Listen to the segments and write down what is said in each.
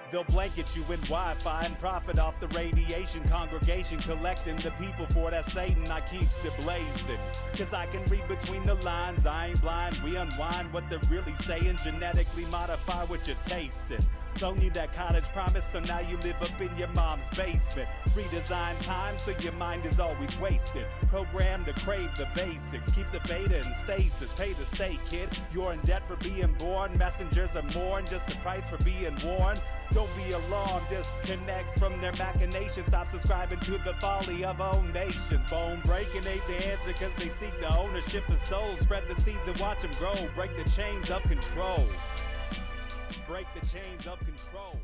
They'll blanket you in Wi-Fi and profit off the radiation. Congregation collecting the people for that Satan. I keeps it blazing, cause I can read between the lines. I ain't blind, we unwind what they're really saying. Genetically modify what you're tasting. Don't need that cottage promise, so now you live up in your mom's basement. Redesign time so your mind is always wasted. Programmed to crave the basics. Keep the beta in stasis. Pay the state, kid. You're in debt for being born. Messengers are more than just the price for being warned. Don't be alarmed, disconnect from their machinations. Stop subscribing to the folly of own nations. Bone breaking ain't the answer, cause they seek the ownership of souls. Spread the seeds and watch them grow. Break the chains of control. Break the chains of control.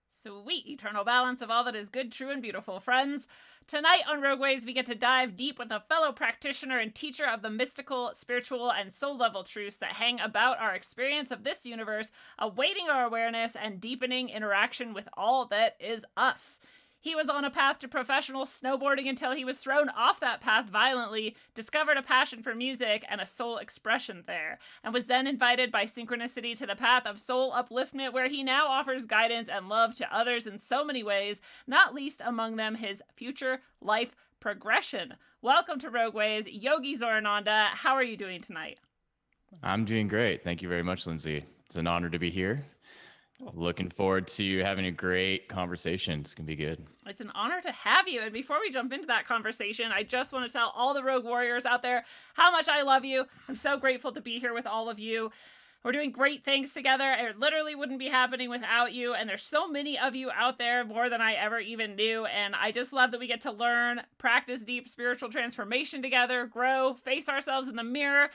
Sweet eternal balance of all that is good, true, and beautiful, friends. Tonight on Rogueways, we get to dive deep with a fellow practitioner and teacher of the mystical, spiritual, and soul-level truths that hang about our experience of this universe, awaiting our awareness and deepening interaction with all that is us. He was on a path to professional snowboarding until he was thrown off that path violently, discovered a passion for music and a soul expression there, and was then invited by synchronicity to the path of soul upliftment, where he now offers guidance and love to others in so many ways, not least among them his future life progression. Welcome to Rogueways, Yogi Zorananda. How are you doing tonight? I'm doing great. Thank you very much, Lindsay. It's an honor to be here. Looking forward to having a great conversation. It's going to be good. It's an honor to have you. And before we jump into that conversation, I just want to tell all the Rogue Warriors out there how much I love you. I'm so grateful to be here with all of you. We're doing great things together. It literally wouldn't be happening without you. And there's so many of you out there, more than I ever even knew. And I just love that we get to learn, practice deep spiritual transformation together, grow, face ourselves in the mirror,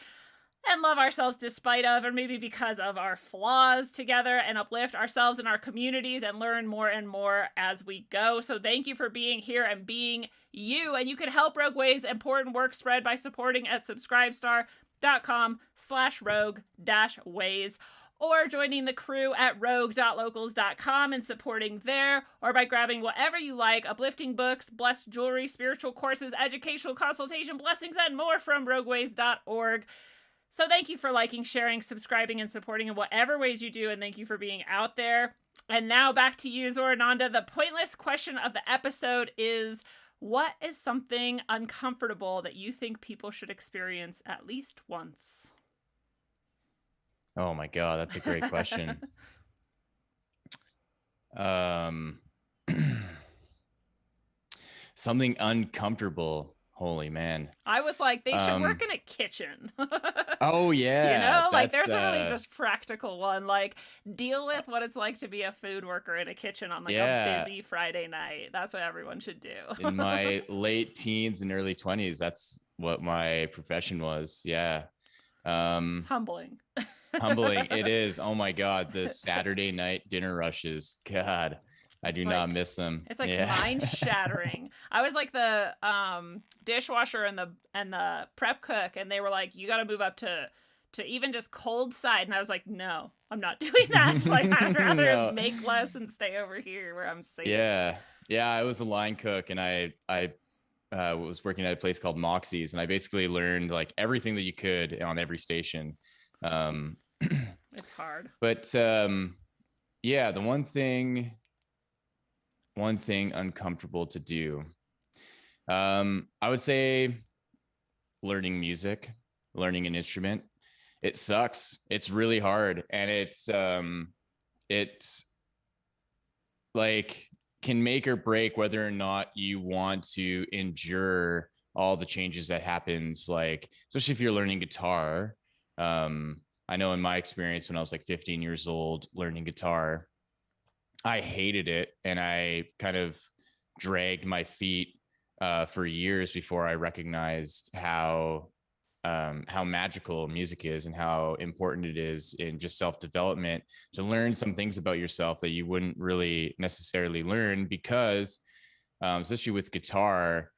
and love ourselves despite of, or maybe because of, our flaws together, and uplift ourselves and our communities and learn more and more as we go. So thank you for being here and being you. And you can help Rogueways' important work spread by supporting at subscribestar.com/rogue-ways, or joining the crew at rogue.locals.com and supporting there, or by grabbing whatever you like, uplifting books, blessed jewelry, spiritual courses, educational consultation, blessings, and more from rogueways.org. So thank you for liking, sharing, subscribing, and supporting in whatever ways you do, and thank you for being out there. And now back to you, Zorananda. The pointless question of the episode is, what is something uncomfortable that you think people should experience at least once? Oh my God, that's a great question. Something uncomfortable. Holy man. I was like, they should work in a kitchen. Oh yeah. You know, like there's a really just practical one. Like, deal with what it's like to be a food worker in a kitchen on like a busy Friday night. That's what everyone should do. In my late teens and early 20s, that's what my profession was. Yeah. It's humbling. Humbling. It is. Oh my God. The Saturday night dinner rushes. God. I do not miss them. It's like mind shattering. I was like the dishwasher and the prep cook, and they were like, you got to move up to even just cold side. And I was like, no, I'm not doing that. Like, I'd rather make less and stay over here where I'm safe. Yeah. I was a line cook, and I was working at a place called Moxie's, and I basically learned like everything that you could on every station. It's hard. But yeah, the one thing uncomfortable to do, I would say learning music, learning an instrument. It sucks. It's really hard. And it's like can make or break whether or not you want to endure all the changes that happens. Like, especially if you're learning guitar. I know in my experience, when I was like 15 years old, learning guitar, I hated it, and I kind of dragged my feet for years before I recognized how magical music is and how important it is in just self-development to learn some things about yourself that you wouldn't really necessarily learn, because especially with guitar,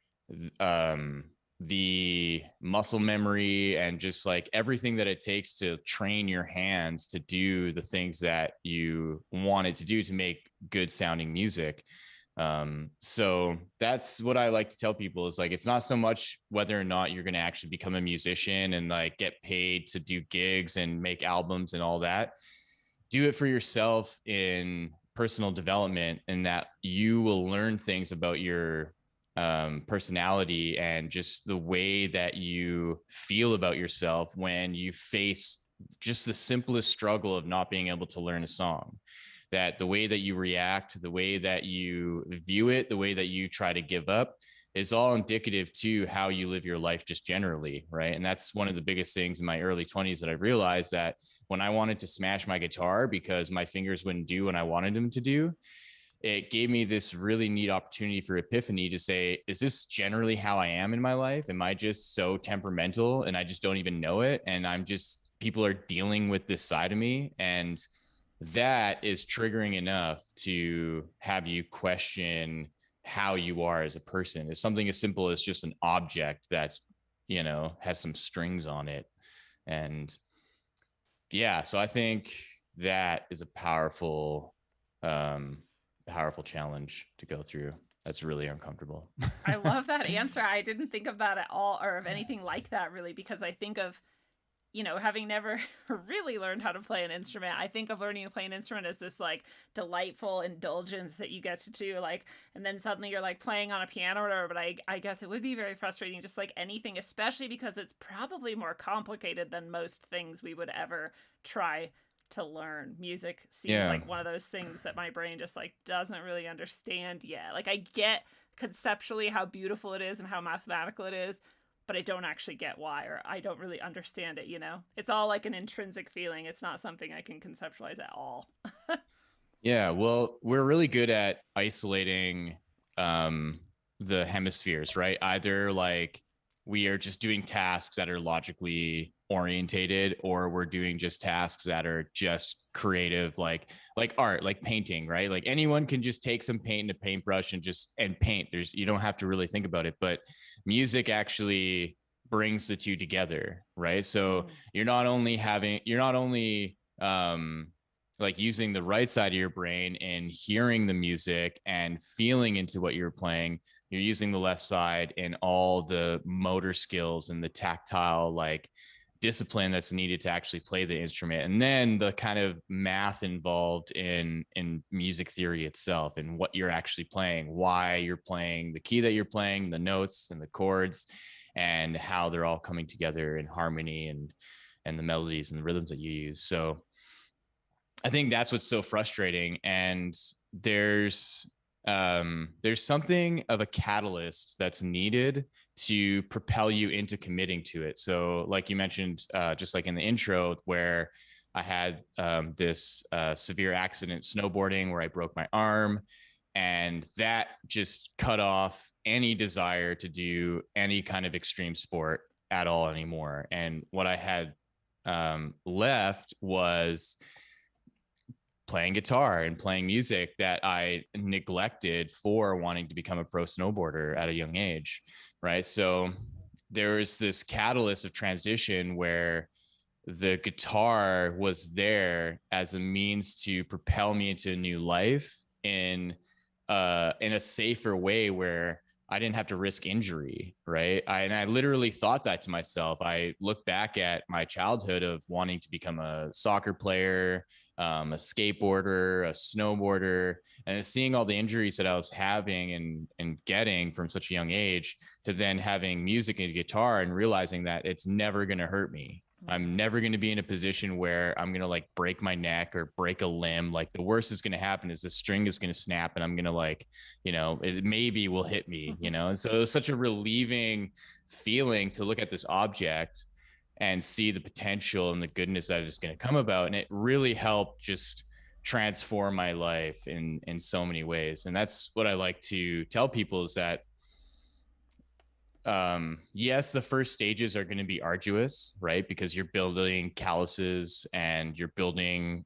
the muscle memory and just like everything that it takes to train your hands to do the things that you wanted to do to make good sounding music. So that's what I like to tell people is like, it's not so much whether or not you're going to actually become a musician and like get paid to do gigs and make albums and all that. Do it for yourself in personal development, and that you will learn things about your personality and just the way that you feel about yourself when you face just the simplest struggle of not being able to learn a song. That the way that you react, the way that you view it, the way that you try to give up is all indicative to how you live your life just generally, right? And that's one of the biggest things in my early 20s that I realized, that when I wanted to smash my guitar because my fingers wouldn't do what I wanted them to do, it gave me this really neat opportunity for epiphany to say, is this generally how I am in my life? Am I just so temperamental and I just don't even know it? And I'm just, people are dealing with this side of me. And that is triggering enough to have you question how you are as a person. It's something as simple as just an object that's, you know, has some strings on it. And yeah, so I think that is a powerful challenge to go through. That's really uncomfortable. I love that answer. I didn't think of that at all, or of anything like that really, because I think of, you know, having never really learned how to play an instrument, I think of learning to play an instrument as this like delightful indulgence that you get to do, like, and then suddenly you're like playing on a piano or whatever. But I guess it would be very frustrating, just like anything, especially because it's probably more complicated than most things we would ever try to learn. Music seems like one of those things that my brain just like doesn't really understand yet. Like I get conceptually how beautiful it is and how mathematical it is, but I don't actually get why, or I don't really understand it, you know? It's all like an intrinsic feeling. It's not something I can conceptualize at all. Yeah, well, we're really good at isolating the hemispheres, right? Either like we are just doing tasks that are logically orientated, or we're doing just tasks that are just creative, like art, like painting, right? Like anyone can just take some paint and a paintbrush and paint. You don't have to really think about it. But music actually brings the two together, right? So you're not only like using the right side of your brain and hearing the music and feeling into what you're playing, you're using the left side in all the motor skills and the tactile like discipline that's needed to actually play the instrument, and then the kind of math involved in music theory itself and what you're actually playing, why you're playing the key that you're playing, the notes and the chords, and how they're all coming together in harmony, and the melodies and the rhythms that you use. So I think that's what's so frustrating. And there's something of a catalyst that's needed to propel you into committing to it. So like you mentioned, just like in the intro, where I had this severe accident snowboarding where I broke my arm, and that just cut off any desire to do any kind of extreme sport at all anymore. And what I had left was playing guitar and playing music that I neglected for wanting to become a pro snowboarder at a young age, right? So there was this catalyst of transition where the guitar was there as a means to propel me into a new life in a safer way where I didn't have to risk injury, right? And I literally thought that to myself. I look back at my childhood of wanting to become a soccer player, a skateboarder, a snowboarder, and seeing all the injuries that I was having and getting from such a young age, to then having music and guitar and realizing that it's never going to hurt me. I'm never going to be in a position where I'm going to like break my neck or break a limb. Like the worst is going to happen is the string is going to snap and I'm going to like, you know, it maybe will hit me, you know? And so it was such a relieving feeling to look at this object and see the potential and the goodness that is going to come about. And it really helped just transform my life in so many ways. And that's what I like to tell people, is that yes, the first stages are going to be arduous, right? Because you're building calluses and you're building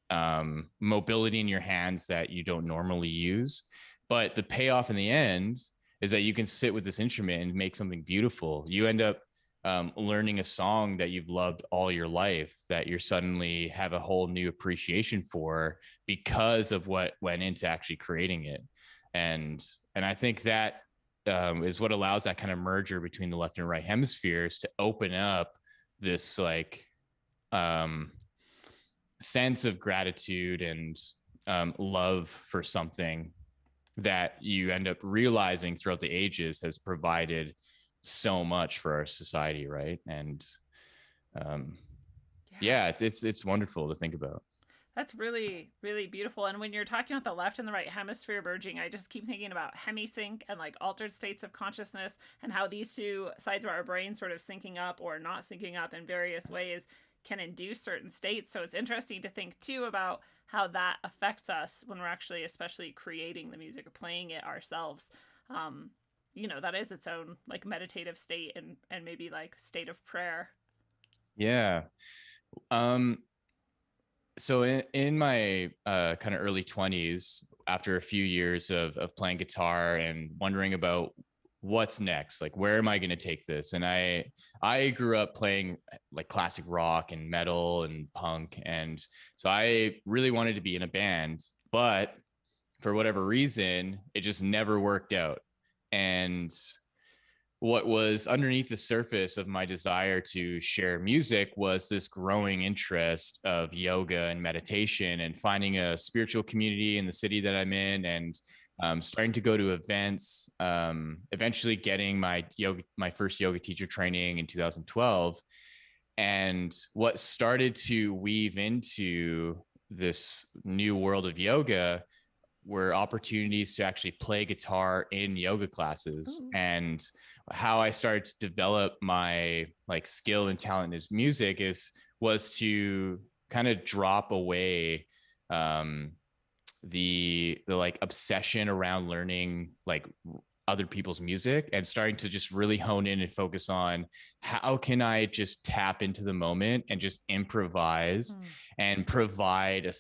mobility in your hands that you don't normally use. But the payoff in the end is that you can sit with this instrument and make something beautiful. You end up learning a song that you've loved all your life, that you're suddenly have a whole new appreciation for because of what went into actually creating it. And I think that is what allows that kind of merger between the left and right hemispheres to open up this like sense of gratitude and love for something that you end up realizing throughout the ages has provided so much for our society, right? And it's wonderful to think about. That's really, really beautiful. And when you're talking about the left and the right hemisphere merging, I just keep thinking about hemisync and like altered states of consciousness and how these two sides of our brain sort of syncing up or not syncing up in various ways can induce certain states. So it's interesting to think too about how that affects us when we're actually especially creating the music or playing it ourselves. That is its own like meditative state and maybe like state of prayer. Yeah. So in my kind of early 20s, after a few years of playing guitar and wondering about what's next, like where am I going to take this? And I grew up playing like classic rock and metal and punk, and so I really wanted to be in a band, but for whatever reason, it just never worked out. And what was underneath the surface of my desire to share music was this growing interest of yoga and meditation and finding a spiritual community in the city that I'm in, and starting to go to events, eventually getting my first yoga teacher training in 2012. And what started to weave into this new world of yoga were opportunities to actually play guitar in yoga classes. Ooh. And how I started to develop my like skill and talent in music was to kind of drop away the like obsession around learning like other people's music and starting to just really hone in and focus on how can I just tap into the moment and just improvise and provide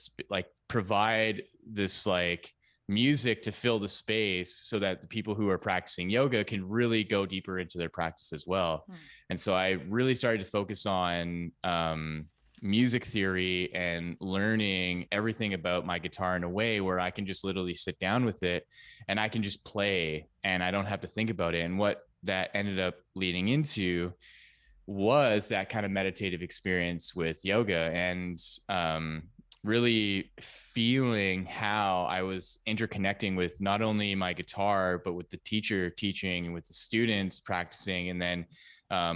this like music to fill the space so that the people who are practicing yoga can really go deeper into their practice as well. And so I really started to focus on music theory and learning everything about my guitar in a way where I can just literally sit down with it and I can just play and I don't have to think about it. And what that ended up leading into was that kind of meditative experience with yoga, and really feeling how I was interconnecting with not only my guitar, but with the teacher teaching and with the students practicing, and then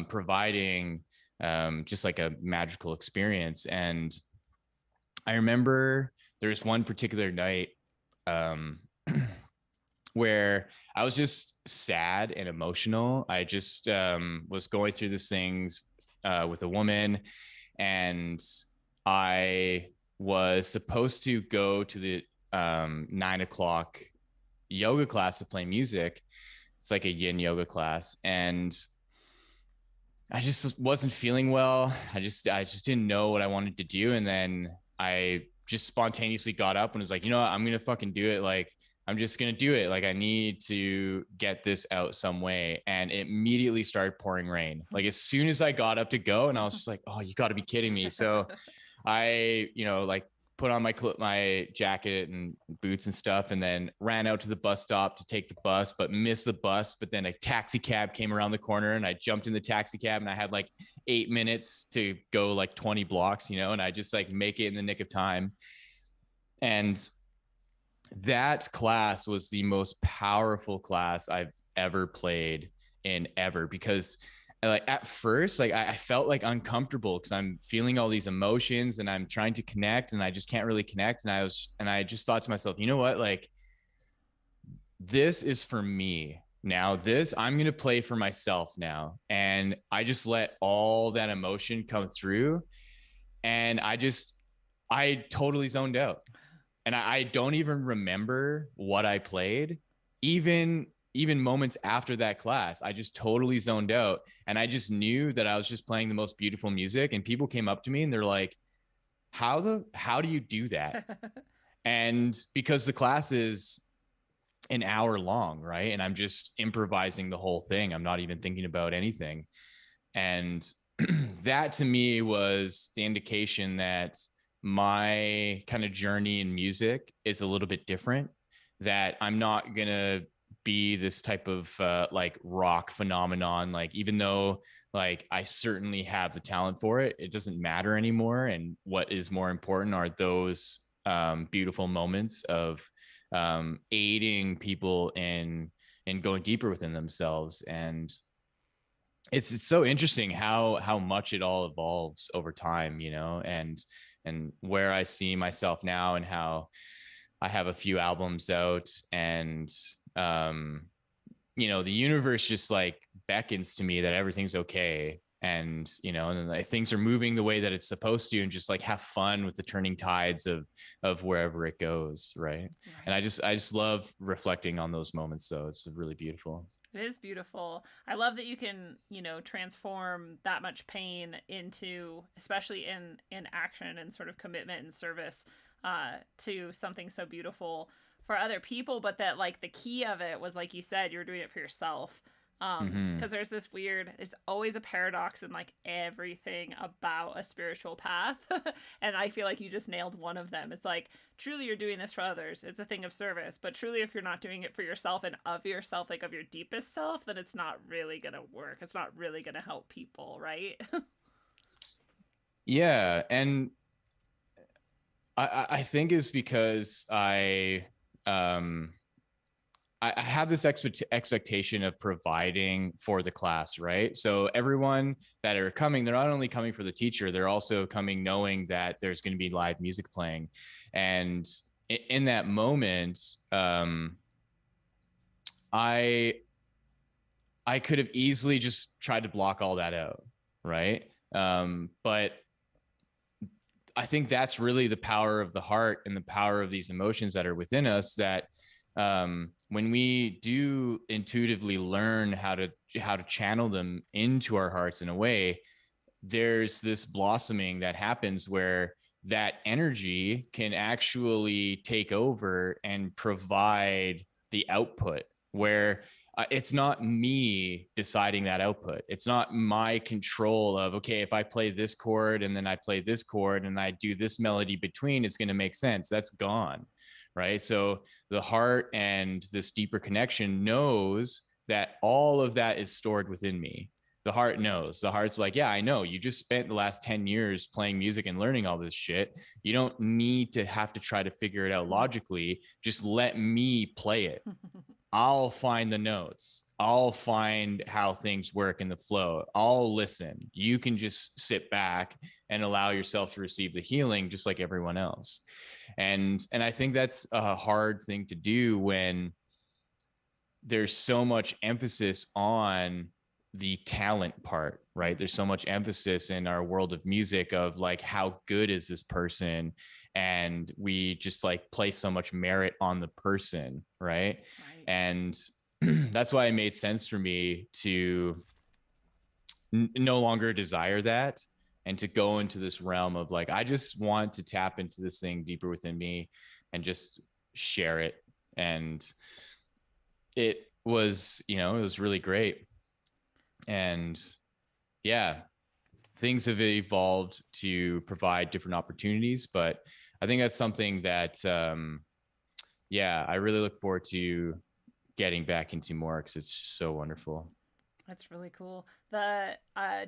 providing just like a magical experience. And I remember there's one particular night where I was just sad and emotional. I just was going through these things with a woman, and I was supposed to go to the 9:00 yoga class to play music. It's like a yin yoga class. And I just wasn't feeling well. I just didn't know what I wanted to do. And then I just spontaneously got up and was like, you know what, I'm going to fucking do it. Like, I'm just going to do it. Like, I need to get this out some way. And it immediately started pouring rain. Like as soon as I got up to go, and I was just like, oh, you got to be kidding me. So I, like put on my jacket and boots and stuff, and then ran out to the bus stop to take the bus, but missed the bus. But then a taxi cab came around the corner and I jumped in the taxi cab, and I had like 8 minutes to go like 20 blocks, and I just like make it in the nick of time. And that class was the most powerful class I've ever played in ever, because like at first, like I felt like uncomfortable because I'm feeling all these emotions and I'm trying to connect and I just can't really connect. And I just thought to myself, you know what, like this is for me now. I'm going to play for myself now. And I just let all that emotion come through, and I totally zoned out. And I don't even remember what I played. Even moments after that class, I just totally zoned out. And I just knew that I was just playing the most beautiful music. And people came up to me and they're like, how do you do that? And because the class is an hour long, right? And I'm just improvising the whole thing. I'm not even thinking about anything. And that to me was the indication that my kind of journey in music is a little bit different. that I'm not gonna be this type of like rock phenomenon. Like, even though like I certainly have the talent for it, it doesn't matter anymore. And what is more important are those beautiful moments of aiding people in going deeper within themselves. And it's so interesting how much it all evolves over time, you know, and where I see myself now, and how I have a few albums out, and um you know, the universe just like beckons to me that everything's okay, and you know, and like, things are moving the way that it's supposed to, and just like have fun with the turning tides of wherever it goes, right? And I just love reflecting on those moments, so it's really beautiful. It is beautiful. I love that you can, you know, transform that much pain into, especially in action and sort of commitment and service, to something so beautiful for other people. But that, like, the key of it was, like you said, you were doing it for yourself. Mm-hmm. Because there's this weird, it's always a paradox in like everything about a spiritual path. And I feel like you just nailed one of them. It's like, truly you're doing this for others, it's a thing of service, but truly if you're not doing it for yourself and of yourself, like of your deepest self, then it's not really gonna work, it's not really gonna help people, right? Yeah, and I think it's because um I have this expectation of providing for the class, right? So everyone that are coming, they're not only coming for the teacher, they're also coming knowing that there's going to be live music playing. And in that moment, I I could have easily just tried to block all that out, right? But I think that's really the power of the heart and the power of these emotions that are within us, that when we do intuitively learn how to channel them into our hearts in a way, there's this blossoming that happens where that energy can actually take over and provide the output, where it's not me deciding that output. It's not my control of, okay, if I play this chord and then I play this chord and I do this melody between, it's going to make sense. That's gone. Right. So the heart and this deeper connection knows that all of that is stored within me. The heart knows. The heart's like, yeah, I know. You just spent the last 10 years playing music and learning all this shit. You don't need to have to try to figure it out logically. Just let me play it. I'll find the notes. I'll find how things work in the flow. I'll listen. You can just sit back and allow yourself to receive the healing just like everyone else. And I think that's a hard thing to do when there's so much emphasis on the talent part, right? There's so much emphasis in our world of music of like, how good is this person? And we just like place so much merit on the person, right? And that's why it made sense for me to no longer desire that, and to go into this realm of like, I just want to tap into this thing deeper within me and just share it. And it was, you know, it was really great. And yeah, things have evolved to provide different opportunities, but I think that's something that, yeah, I really look forward to getting back into more, because it's just so wonderful. That's really cool. The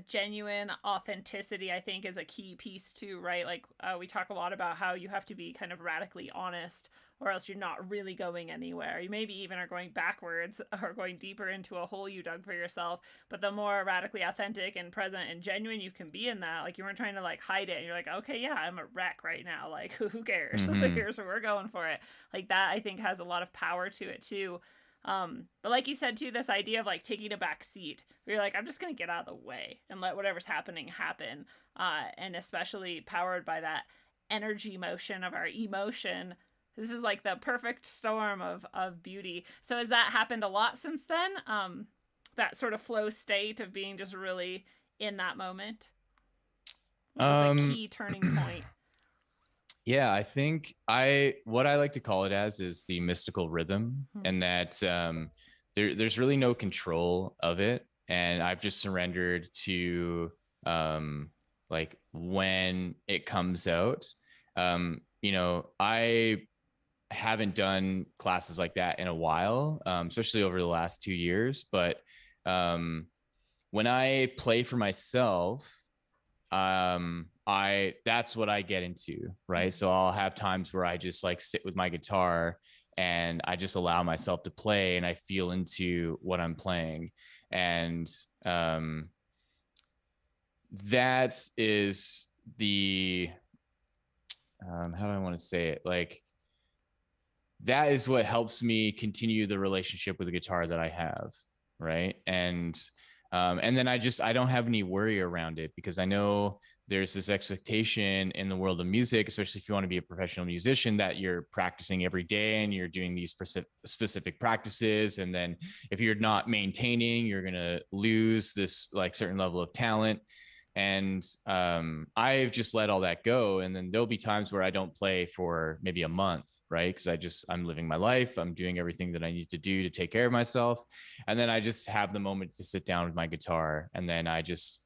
genuine authenticity, I think, is a key piece too, right? Like, we talk a lot about how you have to be kind of radically honest, or else you're not really going anywhere. You maybe even are going backwards or going deeper into a hole you dug for yourself. But the more radically authentic and present and genuine you can be in that, like, you weren't trying to like hide it. And you're like, okay, yeah, I'm a wreck right now. Like, who cares? So here's where we're going for it. Like, that I think has a lot of power to it too. But like you said too, this idea of like taking a back seat, where you're like, I'm just gonna get out of the way and let whatever's happening happen. And especially powered by that energy motion of our emotion. This is like the perfect storm of beauty. So has that happened a lot since then? That sort of flow state of being just really in that moment. This is a key turning point. Yeah, I think what I like to call it as is the mystical rhythm, and that there's really no control of it, and I've just surrendered to like when it comes out. You know, I haven't done classes like that in a while, especially over the last 2 years. But when I play for myself, that's what I get into, right? So I'll have times where I just like sit with my guitar and I just allow myself to play and I feel into what I'm playing. And that is the how do I want to say it? Like, that is what helps me continue the relationship with the guitar that I have, right? And then I don't have any worry around it, because I know there's this expectation in the world of music, especially if you want to be a professional musician, that you're practicing every day and you're doing these specific practices. And then if you're not maintaining, you're going to lose this like certain level of talent. And I've just let all that go. And then there'll be times where I don't play for maybe a month, right? Because I'm living my life. I'm doing everything that I need to do to take care of myself. And then I just have the moment to sit down with my guitar. And then I give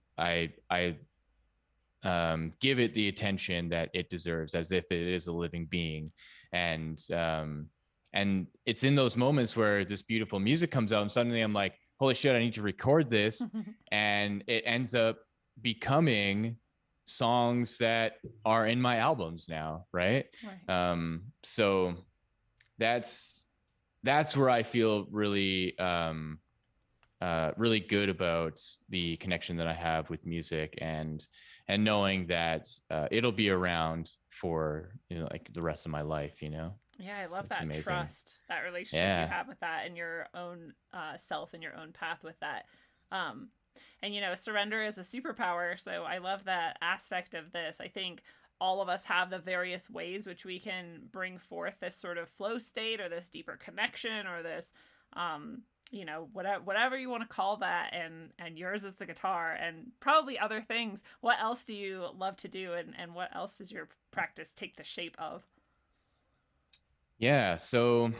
it the attention that it deserves, as if it is a living being. And it's in those moments where this beautiful music comes out and suddenly I'm like, holy shit, I need to record this. And it ends up becoming songs that are in my albums now, right? So that's where I feel really really good about the connection that I have with music, and knowing that it'll be around for, like the rest of my life, Yeah, I love that amazing. Trust, that relationship you have with that, and your own self and your own path with that. And surrender is a superpower. So I love that aspect of this. I think all of us have the various ways which we can bring forth this sort of flow state, or this deeper connection, or this, whatever you want to call that. And yours is the guitar, and probably other things. What else do you love to do, and what else does your practice take the shape of? Yeah. So,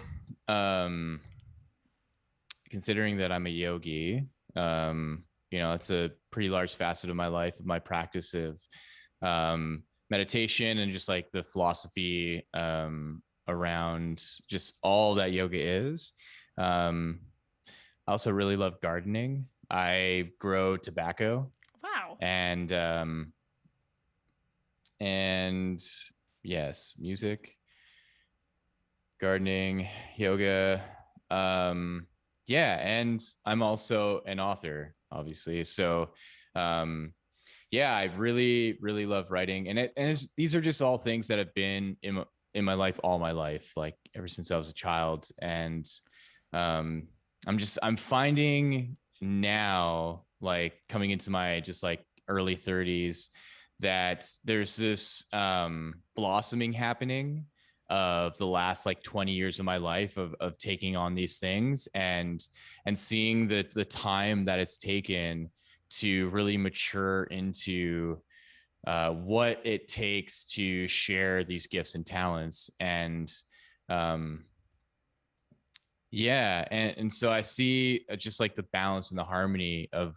considering that I'm a yogi, it's a pretty large facet of my life, of my practice of meditation, and just like the philosophy around just all that yoga is. I also really love gardening. I grow tobacco. Wow. And yes, music, gardening, yoga. Yeah, and I'm also an author, obviously. So, yeah, I really, really love writing, and these are just all things that have been in my life all my life, like ever since I was a child. And I'm finding now, like coming into my just like early 30s, that there's this blossoming happening of the last like 20 years of my life of taking on these things, and seeing the time that it's taken to really mature into what it takes to share these gifts and talents. And yeah, and so I see just like the balance and the harmony of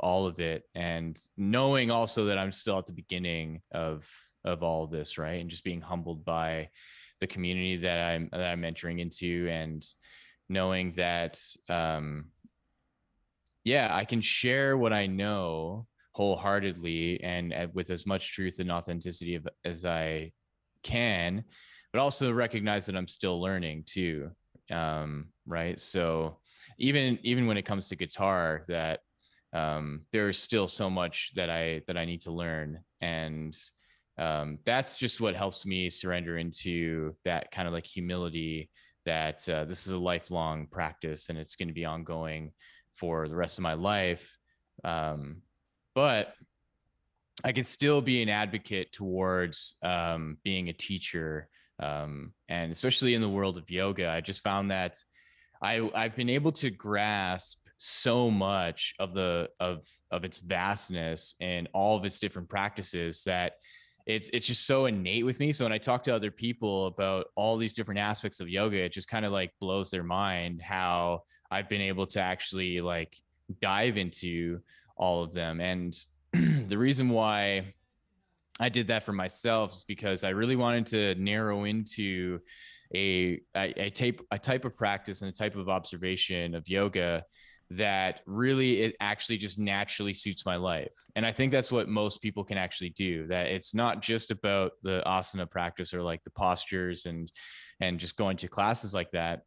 all of it, and knowing also that I'm still at the beginning of all of this, right? And just being humbled by the community that I'm entering into, and knowing that yeah, I can share what I know wholeheartedly, and with as much truth and authenticity as I can, but also recognize that I'm still learning too. Right. So even when it comes to guitar, that there's still so much that I need to learn. And that's just what helps me surrender into that kind of like humility, that this is a lifelong practice and it's going to be ongoing for the rest of my life. But I can still be an advocate towards being a teacher. And especially in the world of yoga, I just found that I've been able to grasp so much of its vastness and all of its different practices, that it's just so innate with me. So when I talk to other people about all these different aspects of yoga, it just kind of like blows their mind how I've been able to actually like dive into all of them. And the reason why I did that for myself is because I really wanted to narrow into a type of practice and a type of observation of yoga that really it actually just naturally suits my life. And I think that's what most people can actually do, that it's not just about the asana practice or like the postures and just going to classes like that,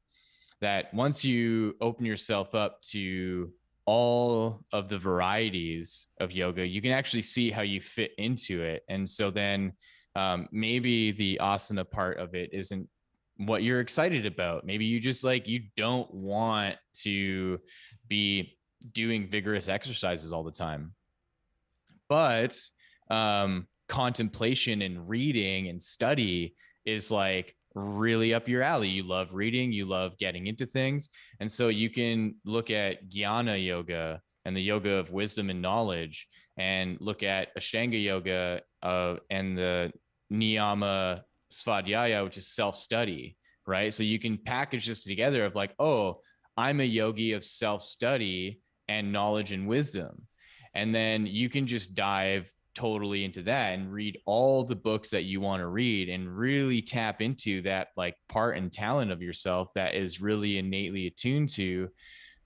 that once you open yourself up to all of the varieties of yoga, you can actually see how you fit into it. And so then maybe the asana part of it isn't what you're excited about. Maybe you just like, you don't want to be doing vigorous exercises all the time. But contemplation and reading and study is like really up your alley. You love reading, you love getting into things. And so you can look at Jnana yoga and the yoga of wisdom and knowledge, and look at Ashtanga yoga and the Niyama Svadhyaya, which is self-study, right? So you can package this together of like, oh, I'm a yogi of self-study and knowledge and wisdom. And then you can just dive totally into that and read all the books that you want to read and really tap into that like part and talent of yourself that is really innately attuned to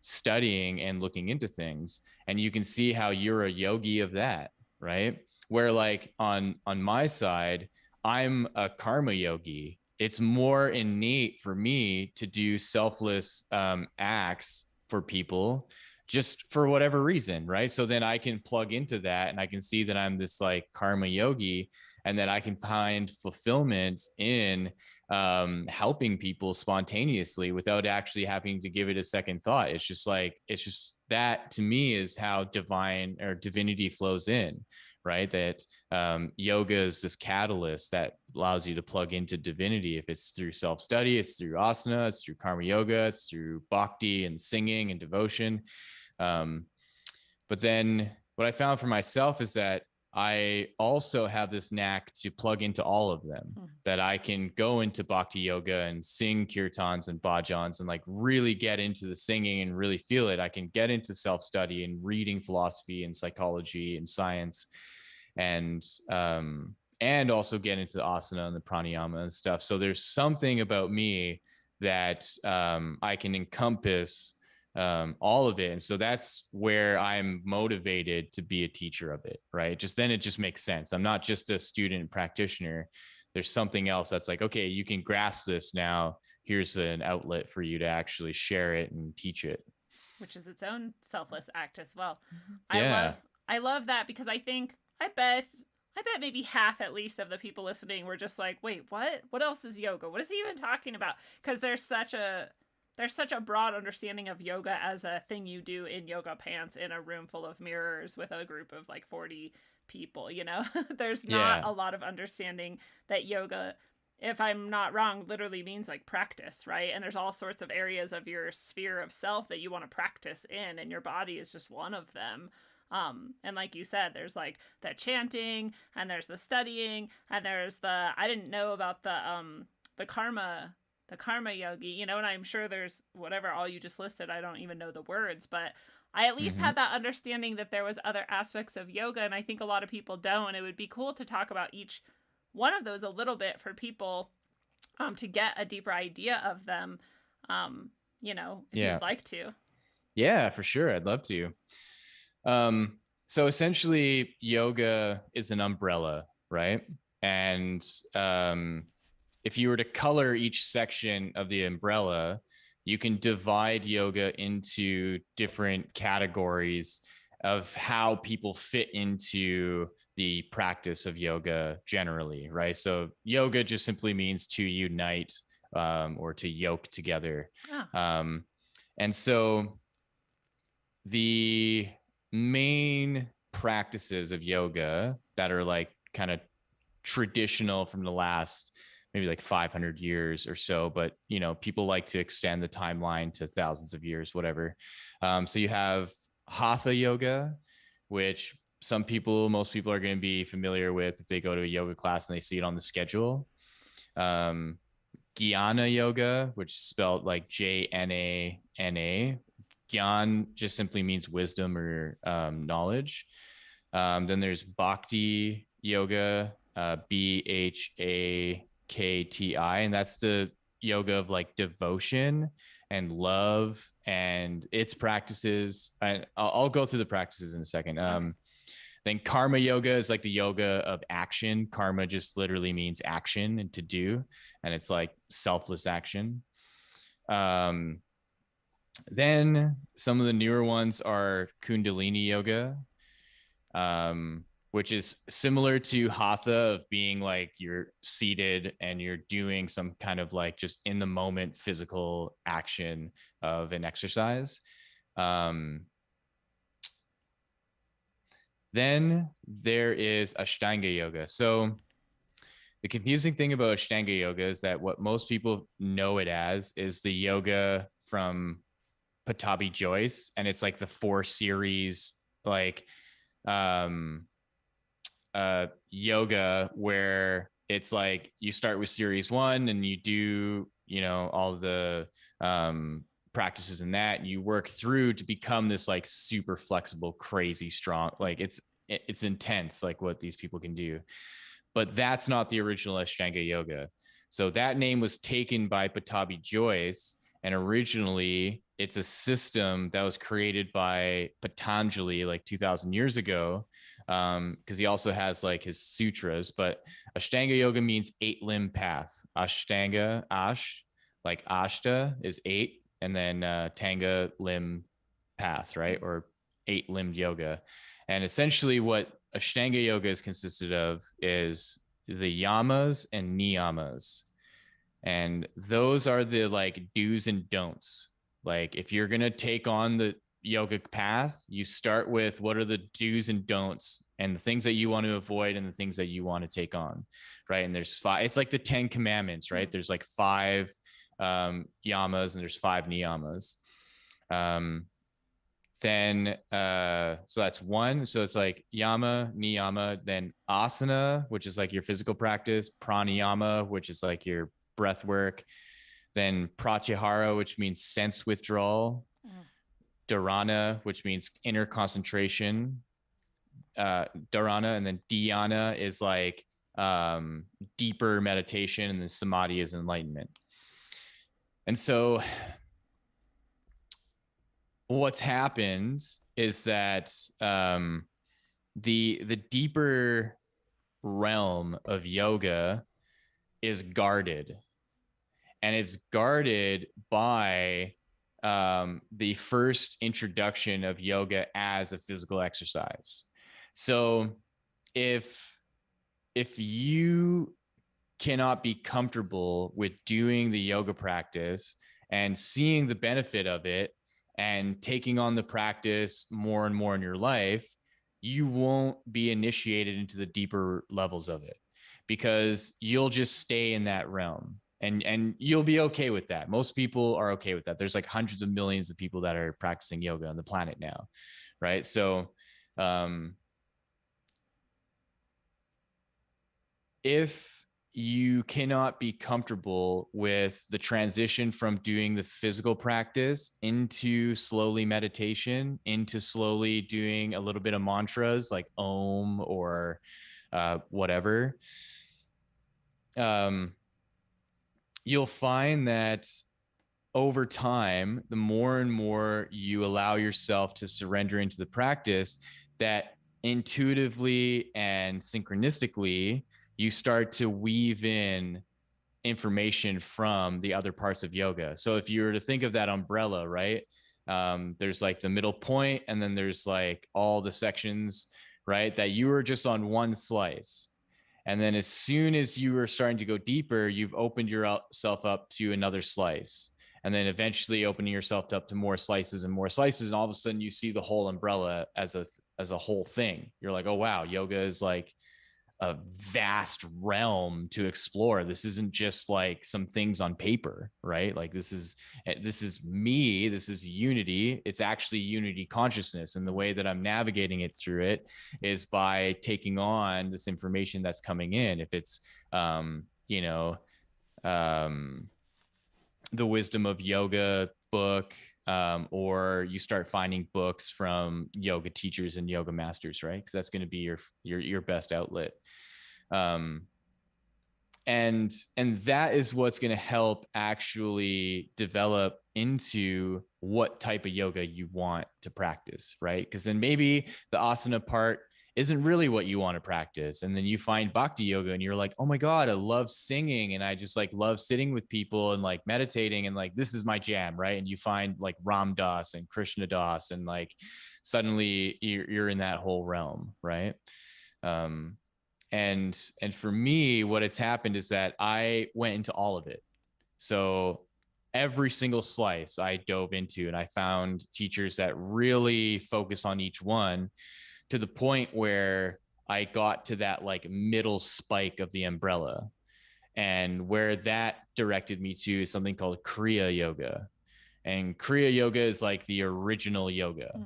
studying and looking into things. And you can see how you're a yogi of that, right? Where like on my side, I'm a karma yogi. It's more innate for me to do selfless acts for people, just for whatever reason, right? So then I can plug into that and I can see that I'm this like karma yogi, and that I can find fulfillment in helping people spontaneously without actually having to give it a second thought. It's just that to me is how divine or divinity flows in, right? That yoga is this catalyst that allows you to plug into divinity. If it's through self-study, it's through asana, it's through karma yoga, it's through bhakti and singing and devotion. But then what I found for myself is that I also have this knack to plug into all of them, that I can go into bhakti yoga and sing kirtans and bhajans and like really get into the singing and really feel it. I can get into self-study and reading philosophy and psychology and science, and also get into the asana and the pranayama and stuff. So there's something about me that I can encompass all of it. And so that's where I'm motivated to be a teacher of it, right? Just then it just makes sense. I'm not just a student practitioner. There's something else that's like, okay, you can grasp this now. Here's an outlet for you to actually share it and teach it. Which is its own selfless act as well. Yeah. I love that, because I bet maybe half at least of the people listening were just like, wait, what else is yoga? What is he even talking about? Because there's such a broad understanding of yoga as a thing you do in yoga pants in a room full of mirrors with a group of like 40 people, you know? There's not a lot of understanding that yoga, if I'm not wrong, literally means like practice, right? And there's all sorts of areas of your sphere of self that you want to practice in, and your body is just one of them. And like you said, there's like the chanting, and there's the studying, and there's I didn't know about the karma yogi, you know, and I'm sure there's whatever all you just listed. I don't even know the words, but I at least had that understanding that there was other aspects of yoga, and I think a lot of people don't. And it would be cool to talk about each one of those a little bit for people to get a deeper idea of them, you know, if you'd like to. Yeah, for sure. I'd love to. So essentially yoga is an umbrella, right? And if you were to color each section of the umbrella, you can divide yoga into different categories of how people fit into the practice of yoga generally, right? So yoga just simply means to unite or to yoke together. And so the main practices of yoga that are like kind of traditional from the last maybe like 500 years or so, but you know, people like to extend the timeline to thousands of years, whatever. So you have hatha yoga, which most people are going to be familiar with if they go to a yoga class and they see it on the schedule. Jnana yoga, which is spelled like Jnana. Gyan just simply means wisdom or knowledge. Then there's bhakti yoga, BHAKTI, and that's the yoga of like devotion and love and its practices. I'll go through the practices in a second. Then karma yoga is like the yoga of action. Karma just literally means action and to do, and it's like selfless action. Then some of the newer ones are kundalini yoga, which is similar to hatha of being like you're seated and you're doing some kind of like just in the moment physical action of an exercise. Then there is Ashtanga yoga. So the confusing thing about Ashtanga yoga is that what most people know it as is the yoga from Patabi Joyce, and it's like the 4 series like yoga where it's like you start with series 1 and you do, you know, all the practices in that, and you work through to become this like super flexible, crazy strong, like it's intense, like what these people can do. But that's not the original Ashtanga yoga. So that name was taken by Patabi Joyce, and originally it's a system that was created by Patanjali like 2000 years ago, because he also has like his sutras. But Ashtanga yoga means 8-limb path. Ashtanga, ash, like ashta is 8, and then tanga, limb, path, right? Or 8-limbed yoga. And essentially what Ashtanga yoga is consisted of is the yamas and niyamas. And those are the like do's and don'ts. Like if you're going to take on the yogic path, you start with what are the do's and don'ts and the things that you want to avoid and the things that you want to take on, right? And there's 5, it's like the 10 commandments, right? There's like 5 yamas and there's 5 niyamas. Then so that's 1. So it's like yama, niyama, then asana, which is like your physical practice, pranayama, which is like your breath work, then pratyahara, which means sense withdrawal, dharana, which means inner concentration, dharana, and then dhyana is like deeper meditation, and then samadhi is enlightenment. And so what's happened is that the deeper realm of yoga is guarded, and it's guarded by the first introduction of yoga as a physical exercise. So if you cannot be comfortable with doing the yoga practice and seeing the benefit of it and taking on the practice more and more in your life, you won't be initiated into the deeper levels of it, because you'll just stay in that realm, and you'll be okay with that. Most people are okay with that. There's like hundreds of millions of people that are practicing yoga on the planet now, right? So if you cannot be comfortable with the transition from doing the physical practice into slowly meditation, into slowly doing a little bit of mantras like Om or whatever, you'll find that over time, the more and more you allow yourself to surrender into the practice, that intuitively and synchronistically, you start to weave in information from the other parts of yoga. So if you were to think of that umbrella, right? There's like the middle point, and then there's like all the sections, right? That you were just on one slice. And then as soon as you were starting to go deeper, you've opened yourself up to another slice. And then eventually opening yourself up to more slices and more slices. And all of a sudden you see the whole umbrella as a whole thing. You're like, oh, wow, yoga is like a vast realm to explore. This isn't just like some things on paper, right? Like this is me, this is unity. It's actually unity consciousness. And the way that I'm navigating it through it is by taking on this information that's coming in. If it's, the Wisdom of Yoga book, or you start finding books from yoga teachers and yoga masters, right? Because that's going to be your best outlet. And and that is what's going to help actually develop into what type of yoga you want to practice, right? Because then maybe the asana part isn't really what you want to practice, and then you find bhakti yoga and you're like, oh my god, I love singing and I just like love sitting with people and like meditating and like this is my jam, right? And you find like Ram Das and Krishna Das and like suddenly you're in that whole realm, right? And for me, what it's happened is that I went into all of it. So every single slice I dove into, and I found teachers that really focus on each one, to the point where I got to that like middle spike of the umbrella, and where that directed me to something called Kriya Yoga. And Kriya Yoga is like the original yoga.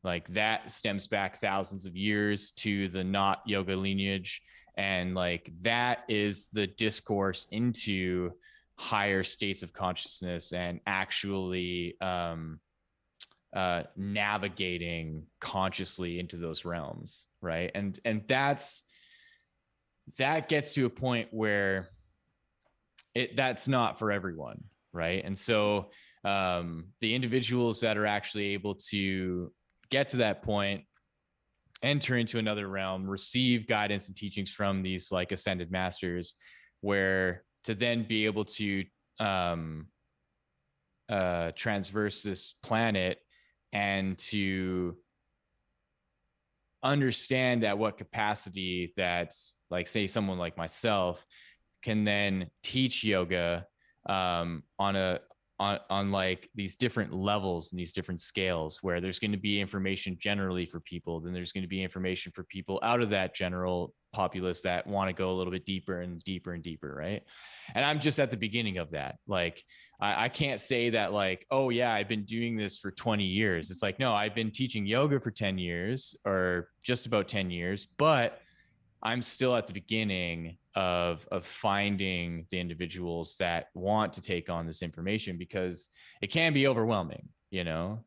Like that stems back thousands of years to the not yoga lineage. And like that is the discourse into higher states of consciousness and actually navigating consciously into those realms, right? And that gets to a point where that's not for everyone, right? And so the individuals that are actually able to get to that point, enter into another realm, receive guidance and teachings from these like ascended masters, where to then be able to transverse this planet and to understand at what capacity that, like, say someone like myself can then teach yoga on like these different levels and these different scales, where there's going to be information generally for people, then there's going to be information for people out of that general populace that want to go a little bit deeper and deeper and deeper, right? And I'm just at the beginning of that. Like I can't say that like, oh yeah, I've been doing this for 20 years. It's like, no, I've been teaching yoga for 10 years or just about 10 years, but I'm still at the beginning of finding the individuals that want to take on this information, because it can be overwhelming, you know?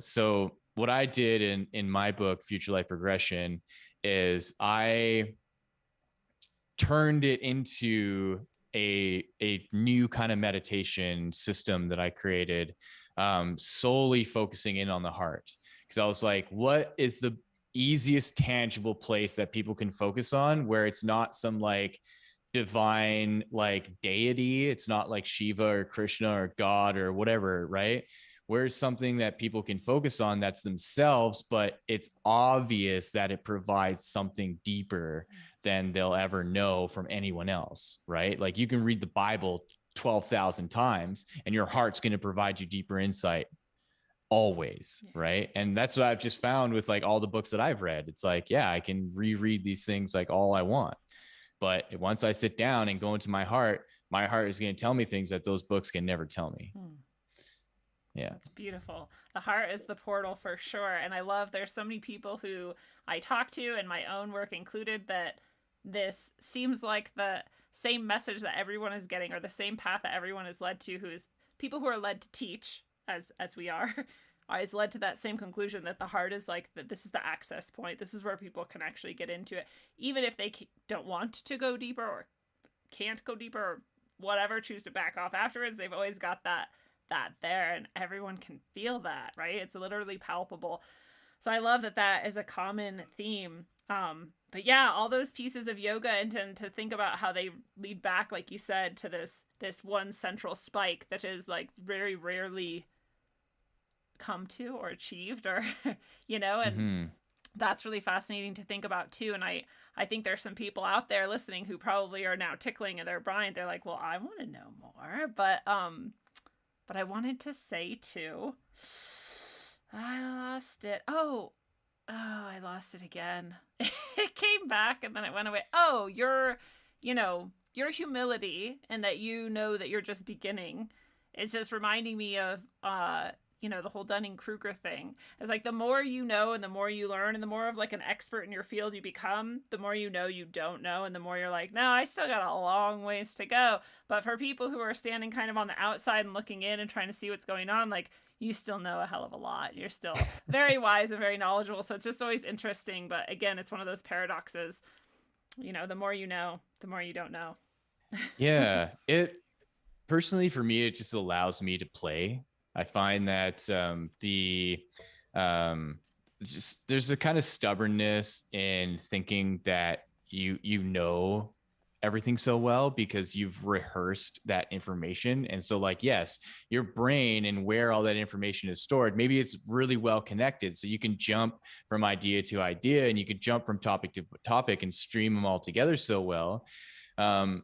So what I did in my book, Future Life Progression, is I turned it into a new kind of meditation system that I created, solely focusing in on the heart. Because I was like, what is the easiest tangible place that people can focus on, where it's not some like divine like deity, it's not like Shiva or Krishna or God or whatever, right? Where's something that people can focus on that's themselves, but it's obvious that it provides something deeper than they'll ever know from anyone else, right? Like you can read the Bible 12,000 times and your heart's going to provide you deeper insight always, right? And that's what I've just found with like all the books that I've read. It's like, yeah, I can reread these things like all I want, but once I sit down and go into my heart is going to tell me things that those books can never tell me. Yeah, it's beautiful. The heart is the portal for sure. And I love, there's so many people who I talk to, and my own work included, that this seems like the same message that everyone is getting, or the same path that everyone is led to, who is people who are led to teach as we are, is led to that same conclusion, that the heart is like that. This is the access point. This is where people can actually get into it, even if they don't want to go deeper or can't go deeper or whatever, choose to back off afterwards. They've always got that there, and everyone can feel that, right? It's literally palpable. So I love that is a common theme. But yeah, all those pieces of yoga, and to think about how they lead back, like you said, to this one central spike that is like very rarely come to or achieved, or you know, and that's really fascinating to think about too. And I think there's some people out there listening who probably are now tickling in their brain. They're like, well, I want to know more, but I wanted to say too, I lost it. Oh, I lost it again. It came back and then it went away. Oh, your humility, and that you know that you're just beginning, is just reminding me of, the whole Dunning-Kruger thing. It's like the more you know and the more you learn and the more of like an expert in your field you become, the more you know you don't know, and the more you're like, no, I still got a long ways to go. But for people who are standing kind of on the outside and looking in and trying to see what's going on, like, you still know a hell of a lot. You're still very wise and very knowledgeable. So it's just always interesting. But again, it's one of those paradoxes. You know, the more you know, the more you don't know. Yeah, it personally for me, it just allows me to play. I find that um, just there's a kind of stubbornness in thinking that you know everything so well because you've rehearsed that information. And so like, yes, your brain and where all that information is stored, maybe it's really well connected, so you can jump from idea to idea and you could jump from topic to topic and stream them all together so well. um,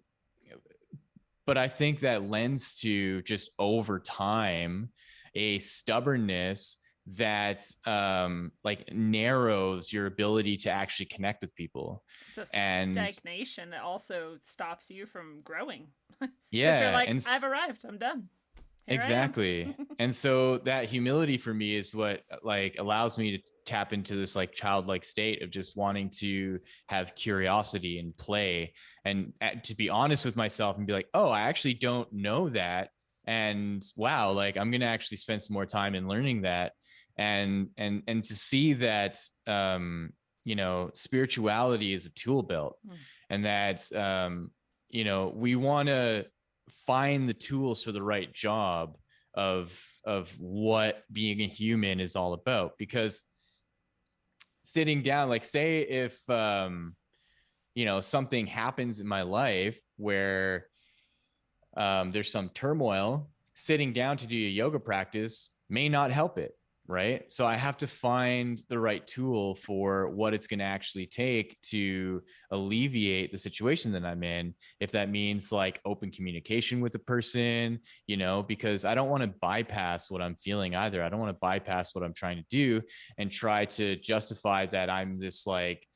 but I think that lends to just over time a stubbornness that like narrows your ability to actually connect with people. It's a And stagnation that also stops you from growing. Because you're yeah, like, I've arrived, I'm done. Here exactly. And so that humility for me is what like allows me to tap into this like childlike state of just wanting to have curiosity and play, and to be honest with myself and be like, oh, I actually don't know that. And wow, like I'm going to actually spend some more time in learning that. And to see that, you know, spirituality is a tool belt, and that, you know, we want to find the tools for the right job of what being a human is all about. Because sitting down, like say if you know, something happens in my life where there's some turmoil, sitting down to do a yoga practice may not help it, right? So I have to find the right tool for what it's going to actually take to alleviate the situation that I'm in. If that means like open communication with the person, you know, because I don't want to bypass what I'm feeling either. I don't want to bypass what I'm trying to do and try to justify that I'm this like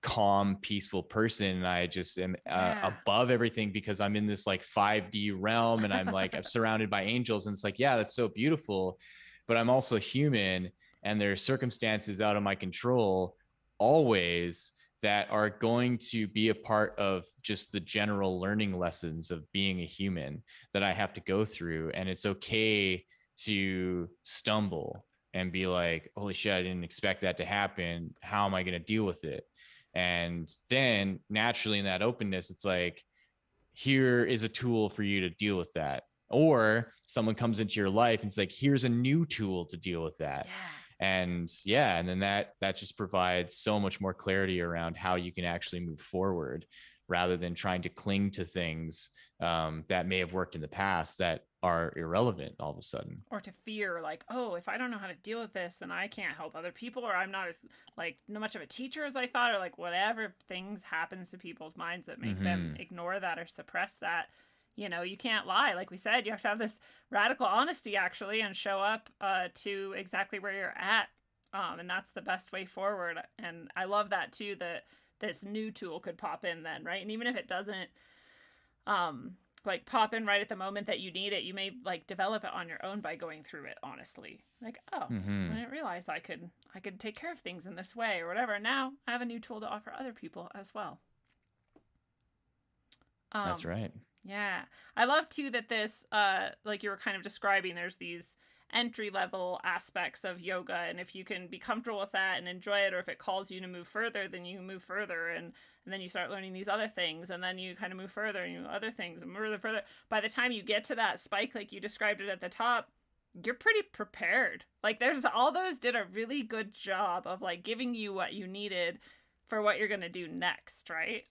calm, peaceful person, and I just am above everything because I'm in this like 5D realm and I'm like I'm surrounded by angels, and it's like, yeah, that's so beautiful, but I'm also human and there are circumstances out of my control always that are going to be a part of just the general learning lessons of being a human that I have to go through. And it's okay to stumble and be like, holy shit, I didn't expect that to happen. How am I going to deal with it? And then naturally in that openness, it's like, here is a tool for you to deal with that. Or someone comes into your life and it's like, here's a new tool to deal with that. And yeah, and then that just provides so much more clarity around how you can actually move forward rather than trying to cling to things that may have worked in the past that are irrelevant all of a sudden. Or to fear, like, oh, if I don't know how to deal with this, then I can't help other people, or I'm not as like no much of a teacher as I thought, or like whatever things happens to people's minds that make them ignore that or suppress that. You know, you can't lie. Like we said, you have to have this radical honesty actually and show up to exactly where you're at. And that's the best way forward. And I love that too, that this new tool could pop in then, right? And even if it doesn't like pop in right at the moment that you need it, you may like develop it on your own by going through it honestly. Like, oh, I didn't realize I could take care of things in this way or whatever. Now I have a new tool to offer other people as well. That's right. Yeah. I love too that this, like you were kind of describing, there's these entry level aspects of yoga, and if you can be comfortable with that and enjoy it, or if it calls you to move further, then you move further, and then you start learning these other things, and then you kind of move further and you other things and further. By the time you get to that spike, like you described it at the top, you're pretty prepared. Like there's all those did a really good job of like giving you what you needed for what you're going to do next, right?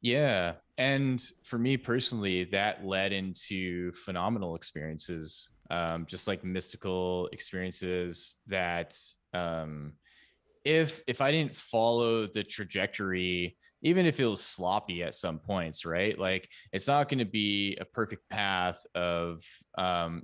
Yeah. And for me personally, that led into phenomenal experiences, just like mystical experiences that if I didn't follow the trajectory, even if it was sloppy at some points, right? Like it's not going to be a perfect path of,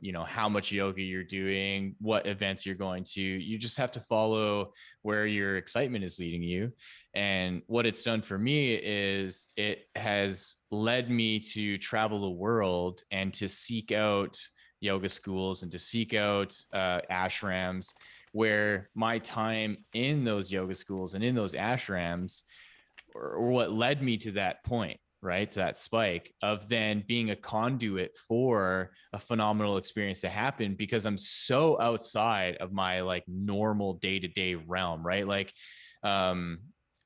you know, how much yoga you're doing, what events you're going to. You just have to follow where your excitement is leading you. And what it's done for me is it has led me to travel the world and to seek out yoga schools and to seek out ashrams where my time in those yoga schools and in those ashrams or what led me to that point, right? To that spike of then being a conduit for a phenomenal experience to happen because I'm so outside of my like normal day-to-day realm, right? Like,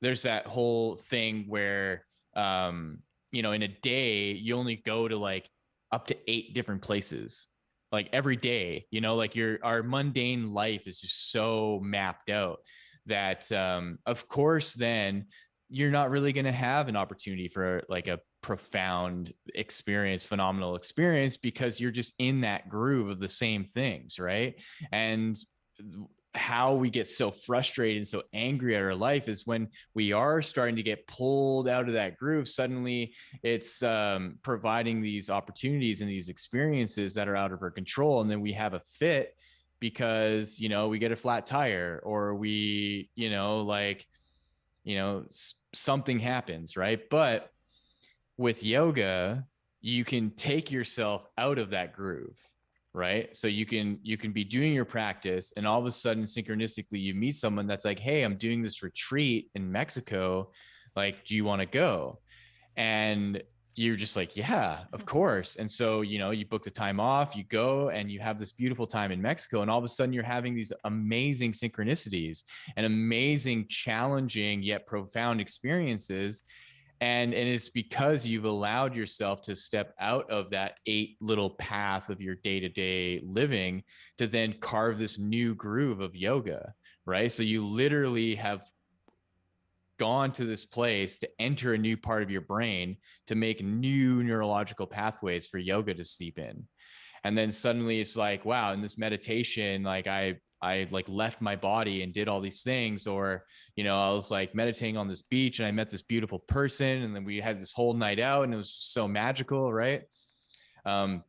there's that whole thing where, you know, in a day, you only go to like up to 8 different places, like every day, you know, like our mundane life is just so mapped out that, of course, then you're not really going to have an opportunity for like a profound experience, phenomenal experience, because you're just in that groove of the same things, right? And how we get so frustrated and so angry at our life is when we are starting to get pulled out of that groove. Suddenly it's providing these opportunities and these experiences that are out of our control, and then we have a fit because, you know, we get a flat tire, or we, you know, like, you know, something happens, right? But with yoga, you can take yourself out of that groove, right? So you can be doing your practice, and all of a sudden synchronistically you meet someone that's like, hey, I'm doing this retreat in Mexico, like, do you want to go? And you're just like, yeah, of course. And so, you know, you book the time off, you go, and you have this beautiful time in Mexico, and all of a sudden you're having these amazing synchronicities and amazing, challenging yet profound experiences. And it's because you've allowed yourself to step out of that 8 little path of your day-to-day living to then carve this new groove of yoga, right? So you literally have gone to this place to enter a new part of your brain to make new neurological pathways for yoga to seep in. And then suddenly it's like, wow, in this meditation, like I like left my body and did all these things. Or, you know, I was like meditating on this beach and I met this beautiful person, and then we had this whole night out and it was so magical, right?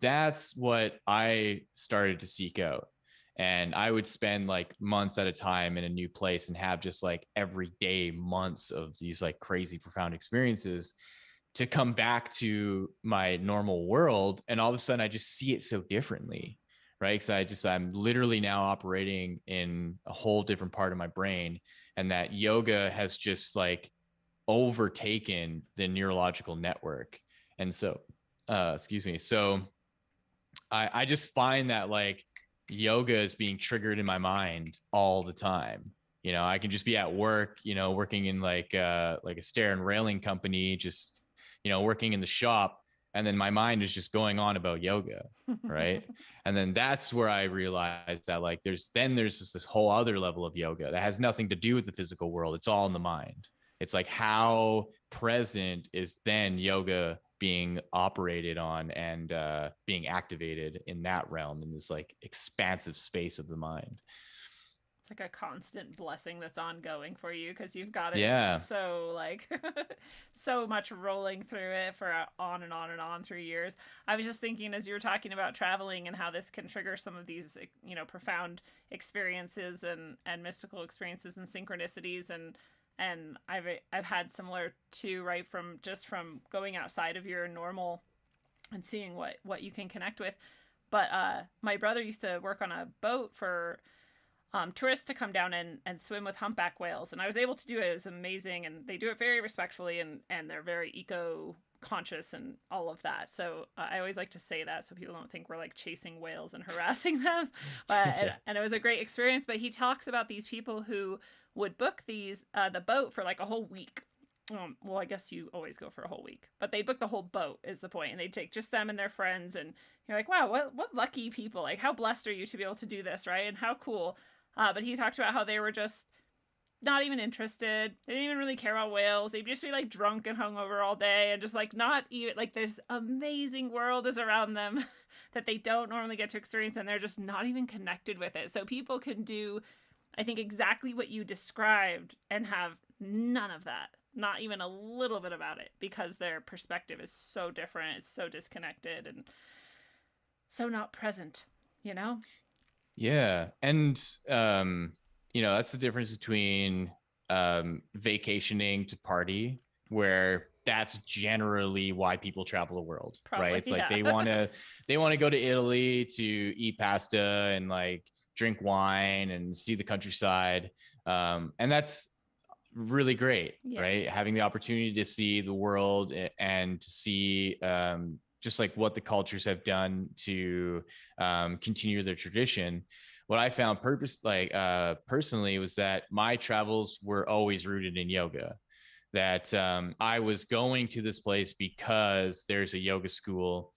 That's what I started to seek out. And I would spend like months at a time in a new place and have just like every day months of these like crazy profound experiences to come back to my normal world. And all of a sudden I just see it so differently, right? Because I'm literally now operating in a whole different part of my brain, and that yoga has just like overtaken the neurological network. And so, excuse me. So I just find that like yoga is being triggered in my mind all the time. You know, I can just be at work, you know, working in like a stair and railing company, just, you know, working in the shop, and then my mind is just going on about yoga, right? And then that's where I realized that like there's this whole other level of yoga that has nothing to do with the physical world. It's all in the mind. It's like, how present is then yoga being operated on and being activated in that realm, in this like expansive space of the mind. It's like a constant blessing that's ongoing for you, because you've got it Yeah. so like so much rolling through it for on and on and on through years. I was just thinking as you were talking about traveling and how this can trigger some of these, you know, profound experiences and mystical experiences and synchronicities, and I've had similar too, right, from going outside of your normal and seeing what you can connect with. But my brother used to work on a boat for tourists to come down and swim with humpback whales, and I was able to do it. It was amazing, and they do it very respectfully, and they're very eco conscious and all of that. So I always like to say that so people don't think we're like chasing whales and harassing them. But Yeah. and it was a great experience. But he talks about these people who would book the boat for like a whole week. Well, I guess you always go for a whole week, but they book the whole boat is the point, and they take just them and their friends, and you're like, wow, what lucky people! Like, how blessed are you to be able to do this, right? And how cool. But he talked about how they were just not even interested. They didn't even really care about whales. They'd just be like drunk and hungover all day, and just like not even like this amazing world is around them that they don't normally get to experience, and they're just not even connected with it. So people can do, I think, exactly what you described and have none of that, not even a little bit about it, because their perspective is so different, it's so disconnected and so not present, you know? Yeah. And, you know, that's the difference between vacationing to party, where that's generally why people travel the world, Probably, right? It's like yeah. they want to go to Italy to eat pasta and like drink wine and see the countryside. And that's really great, Yeah. right? Having the opportunity to see the world and to see just like what the cultures have done to continue their tradition. what I found personally was that my travels were always rooted in yoga. That I was going to this place because there's a yoga school.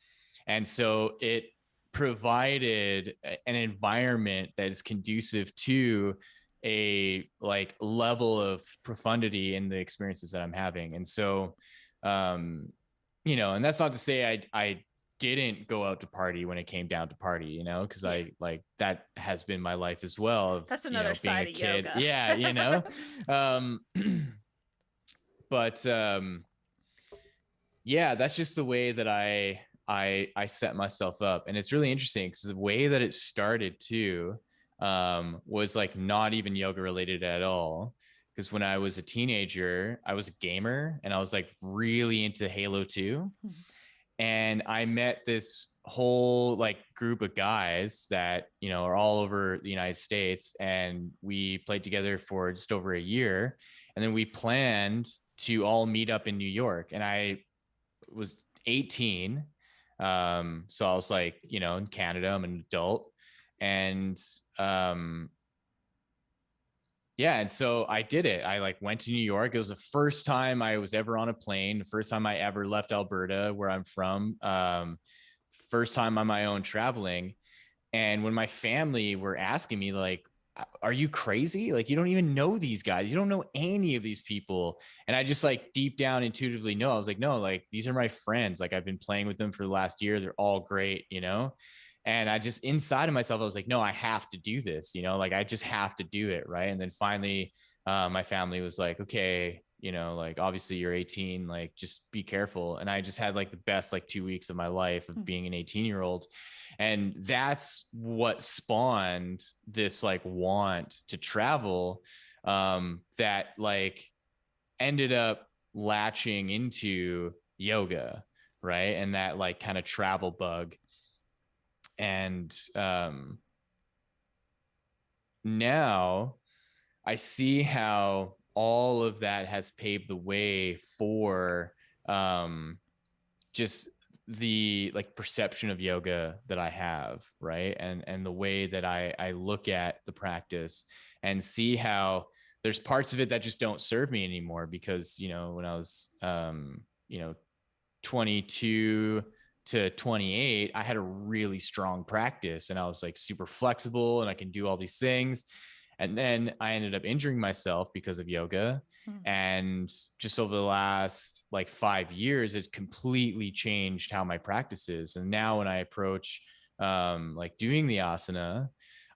And so it provided an environment that is conducive to a like level of profundity in the experiences that I'm having. And so, and that's not to say I didn't go out to party when it came down to party, because I like that has been my life as well. Of, That's another being side a of kid. yoga. Yeah, but yeah, that's just the way that I set myself up. And it's really interesting because the way that it started too was like not even yoga related at all. Because when I was a teenager, I was a gamer and I was like really into Halo 2. And I met this whole like group of guys that, are all over the United States. And we played together for just over a year. And then we planned to all meet up in New York. And I was 18. So I was like, in Canada, I'm an adult. And yeah, and so I did it. I like went to New York. It was the first time I was ever on a plane, the first time I ever left Alberta, where I'm from. First time on my own traveling. And when my family were asking me, like, are you crazy? Like, you don't even know these guys. You don't know any of these people. And I just like deep down intuitively know. I was like, no, like these are my friends. Like I've been playing with them for the last year. They're all great, And I just inside of myself, I was like, no, I have to do this, like I just have to do it. Right. And then finally, my family was like, okay, like obviously you're 18, like just be careful. And I just had like the best like 2 weeks of my life of being an 18-year-old. And that's what spawned this like want to travel, that like ended up latching into yoga. Right. And that like kind of travel bug. And now I see how all of that has paved the way for just the like perception of yoga that I have, right? And the way that I look at the practice and see how there's parts of it that just don't serve me anymore because, when I was 22 to 28, I had a really strong practice and I was like super flexible and I can do all these things. And then I ended up injuring myself because of yoga. And just over the last like 5 years, it completely changed how my practice is. And now when I approach like doing the asana,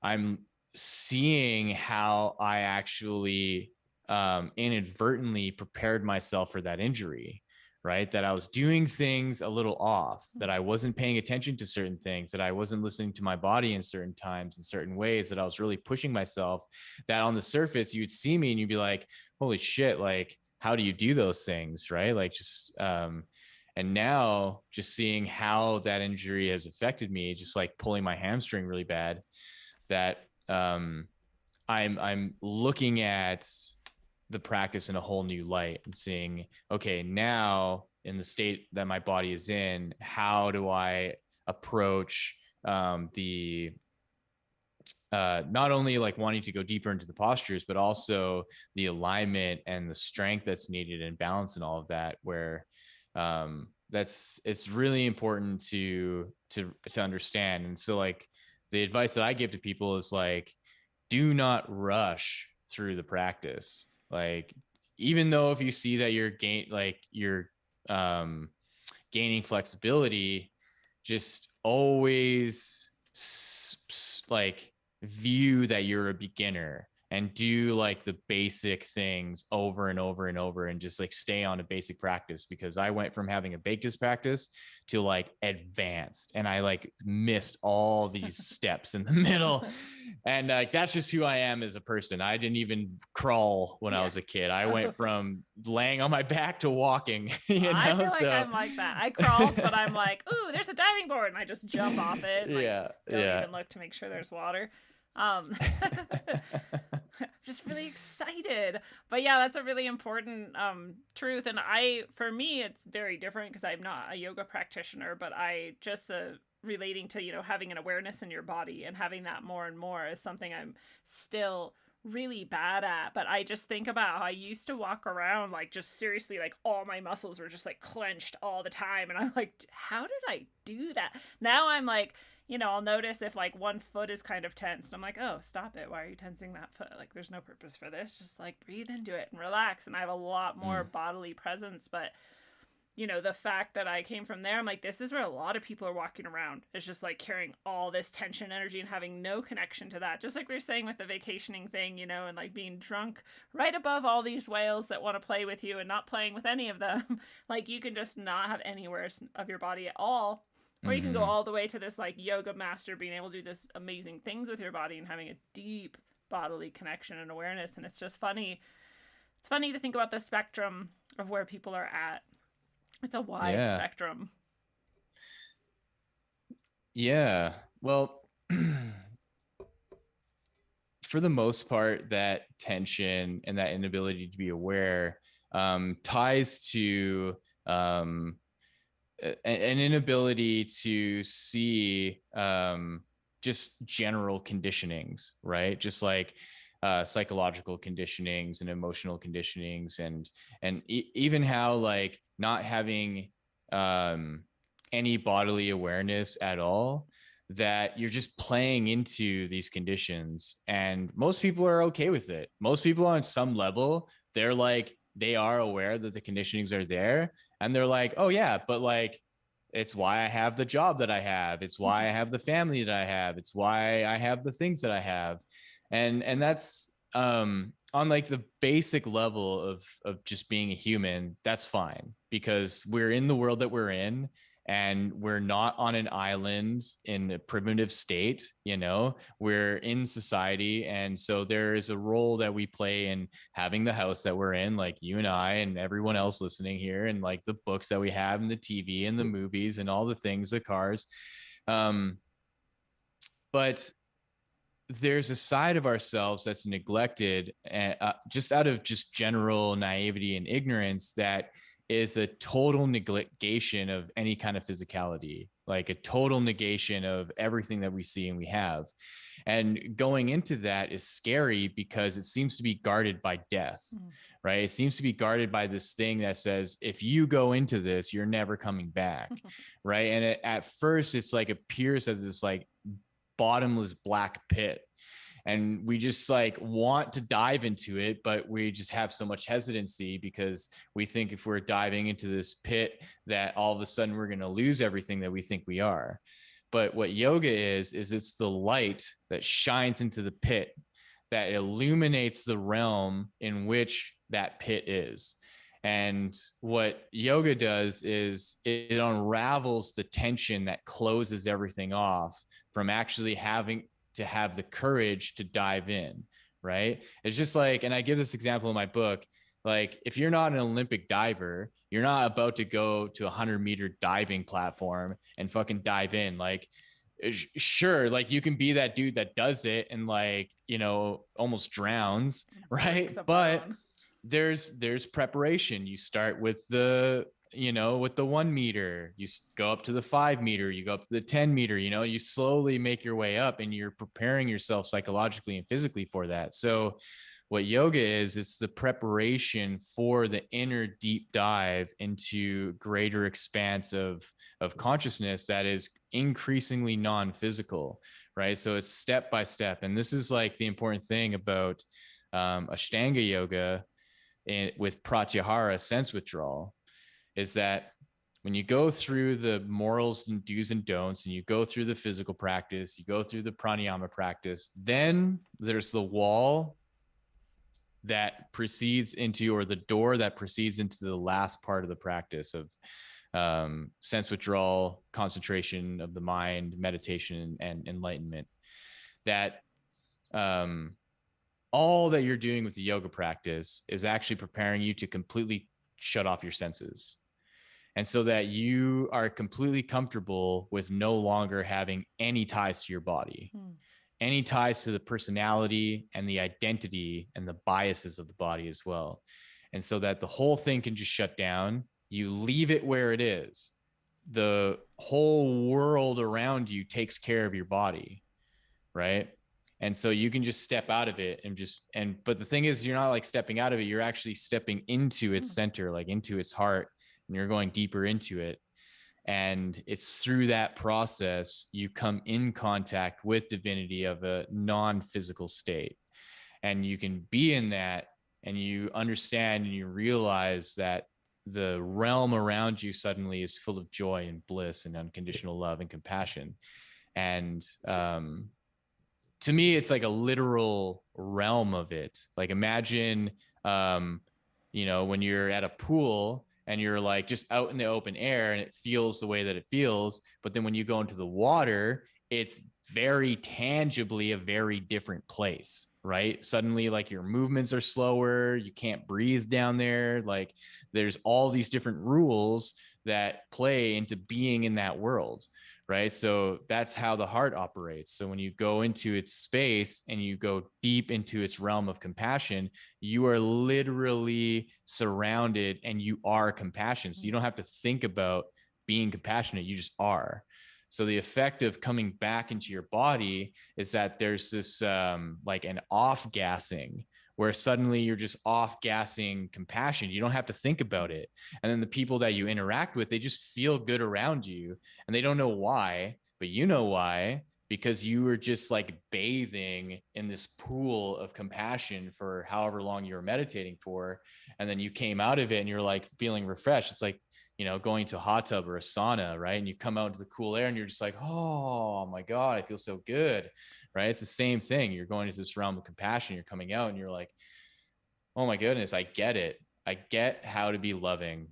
I'm seeing how I actually inadvertently prepared myself for that injury. Right. That I was doing things a little off, that I wasn't paying attention to certain things, that I wasn't listening to my body in certain times, in certain ways, that I was really pushing myself, that on the surface you'd see me and you'd be like, holy shit, like, how do you do those things? Right. Like just, and now just seeing how that injury has affected me, just like pulling my hamstring really bad, that I'm looking at the practice in a whole new light and seeing, okay, now in the state that my body is in, how do I approach the not only like wanting to go deeper into the postures, but also the alignment and the strength that's needed and balance and all of that, where it's really important to understand. And so like the advice that I give to people is like, do not rush through the practice. Like, even though if you see that you're gaining flexibility, just always like view that you're a beginner and do like the basic things over and over and over and just like stay on a basic practice, because I went from having a baked practice to like advanced, and I like missed all these steps in the middle. And like, that's just who I am as a person. I didn't even crawl when I was a kid. I went from laying on my back to walking. I feel like I'm like that. I crawled, but I'm like, ooh, there's a diving board, and I just jump off it. And, don't even look to make sure there's water. Just really excited. But yeah, that's a really important truth. And for me, it's very different because I'm not a yoga practitioner, but the relating to, you know, having an awareness in your body and having that more and more is something I'm still really bad at. But I just think about how I used to walk around like just seriously like all my muscles were just like clenched all the time, and I'm like, how did I do that? Now I'm like, you know, I'll notice if like one foot is kind of tensed. I'm like, oh, stop it. Why are you tensing that foot? Like, there's no purpose for this. Just like breathe into it and relax. And I have a lot more bodily presence. But, you know, the fact that I came from there, I'm like, this is where a lot of people are walking around. It's just like carrying all this tension energy and having no connection to that. Just like we were saying with the vacationing thing, you know, and like being drunk right above all these whales that want to play with you and not playing with any of them. Like, you can just not have anywhere of your body at all. Or you can go all the way to this like yoga master being able to do this amazing things with your body and having a deep bodily connection and awareness. And it's just funny. It's funny to think about the spectrum of where people are at. It's a wide spectrum. Yeah. Well, for the most part, that tension and that inability to be aware ties to an inability to see just general conditionings, right? Just like psychological conditionings and emotional conditionings, and even how like not having any bodily awareness at all, that you're just playing into these conditions. And most people are okay with it. Most people on some level, they're like, they are aware that the conditionings are there. And they're like, oh yeah, but like, it's why I have the job that I have. It's why I have the family that I have. It's why I have the things that I have. And that's on like the basic level of just being a human, that's fine, because we're in the world that we're in, and we're not on an island in a primitive state, you know, we're in society. And so there is a role that we play in having the house that we're in, like you and I and everyone else listening here, and like the books that we have and the TV and the movies and all the things, the cars. But there's a side of ourselves that's neglected, just out of just general naivety and ignorance, that is a total negation of any kind of physicality, like a total negation of everything that we see and we have. And going into that is scary because it seems to be guarded by death, right? It seems to be guarded by this thing that says, if you go into this, you're never coming back, right? And at first, it's like appears as this like bottomless black pit. And we just like want to dive into it, but we just have so much hesitancy because we think if we're diving into this pit that all of a sudden we're going to lose everything that we think we are. But what yoga is it's the light that shines into the pit, that illuminates the realm in which that pit is. And what yoga does is it unravels the tension that closes everything off from actually having to have the courage to dive in, right? It's just like, and I give this example in my book, like if you're not an Olympic diver, you're not about to go to a 100-meter diving platform and fucking dive in. Like, sure, like you can be that dude that does it and like, you know, almost drowns, right? But there's preparation. You start with the, you know, with the 1 meter, you go up to the 5 meter, you go up to the 10 meter, you know, you slowly make your way up, and you're preparing yourself psychologically and physically for that. So what yoga is, it's the preparation for the inner deep dive into greater expanse of consciousness that is increasingly non-physical, right? So it's step by step. And this is like the important thing about Ashtanga yoga with pratyahara, sense withdrawal, is that when you go through the morals and do's and don'ts, and you go through the physical practice, you go through the pranayama practice, then there's the wall that proceeds into, or the door that proceeds into the last part of the practice of sense withdrawal, concentration of the mind, meditation, and enlightenment. That all that you're doing with the yoga practice is actually preparing you to completely shut off your senses. And so that you are completely comfortable with no longer having any ties to your body, any ties to the personality and the identity and the biases of the body as well. And so that the whole thing can just shut down. You leave it where it is. the whole world around you takes care of your body, right? And so you can just step out of it but the thing is, you're not like stepping out of it, you're actually stepping into its center, like into its heart, and you're going deeper into it. And it's through that process you come in contact with divinity of a non-physical state, and you can be in that, and you understand and you realize that the realm around you suddenly is full of joy and bliss and unconditional love and compassion. And to me, it's like a literal realm of it. Like imagine, when you're at a pool and you're like just out in the open air and it feels the way that it feels. But then when you go into the water, it's very tangibly a very different place, right? Suddenly, like your movements are slower. You can't breathe down there. Like there's all these different rules that play into being in that world, right? So that's how the heart operates. So when you go into its space and you go deep into its realm of compassion, you are literally surrounded and you are compassion. So you don't have to think about being compassionate, you just are. So the effect of coming back into your body is that there's this like an off gassing, where suddenly you're just off gassing compassion. You don't have to think about it. And then the people that you interact with, they just feel good around you, and they don't know why, but you know why, because you were just like bathing in this pool of compassion for however long you were meditating for. And then you came out of it and you're like feeling refreshed. It's like, going to a hot tub or a sauna, right? And you come out into the cool air and you're just like, oh my God, I feel so good, right? It's the same thing. You're going into this realm of compassion. You're coming out and you're like, oh my goodness, I get it. I get how to be loving.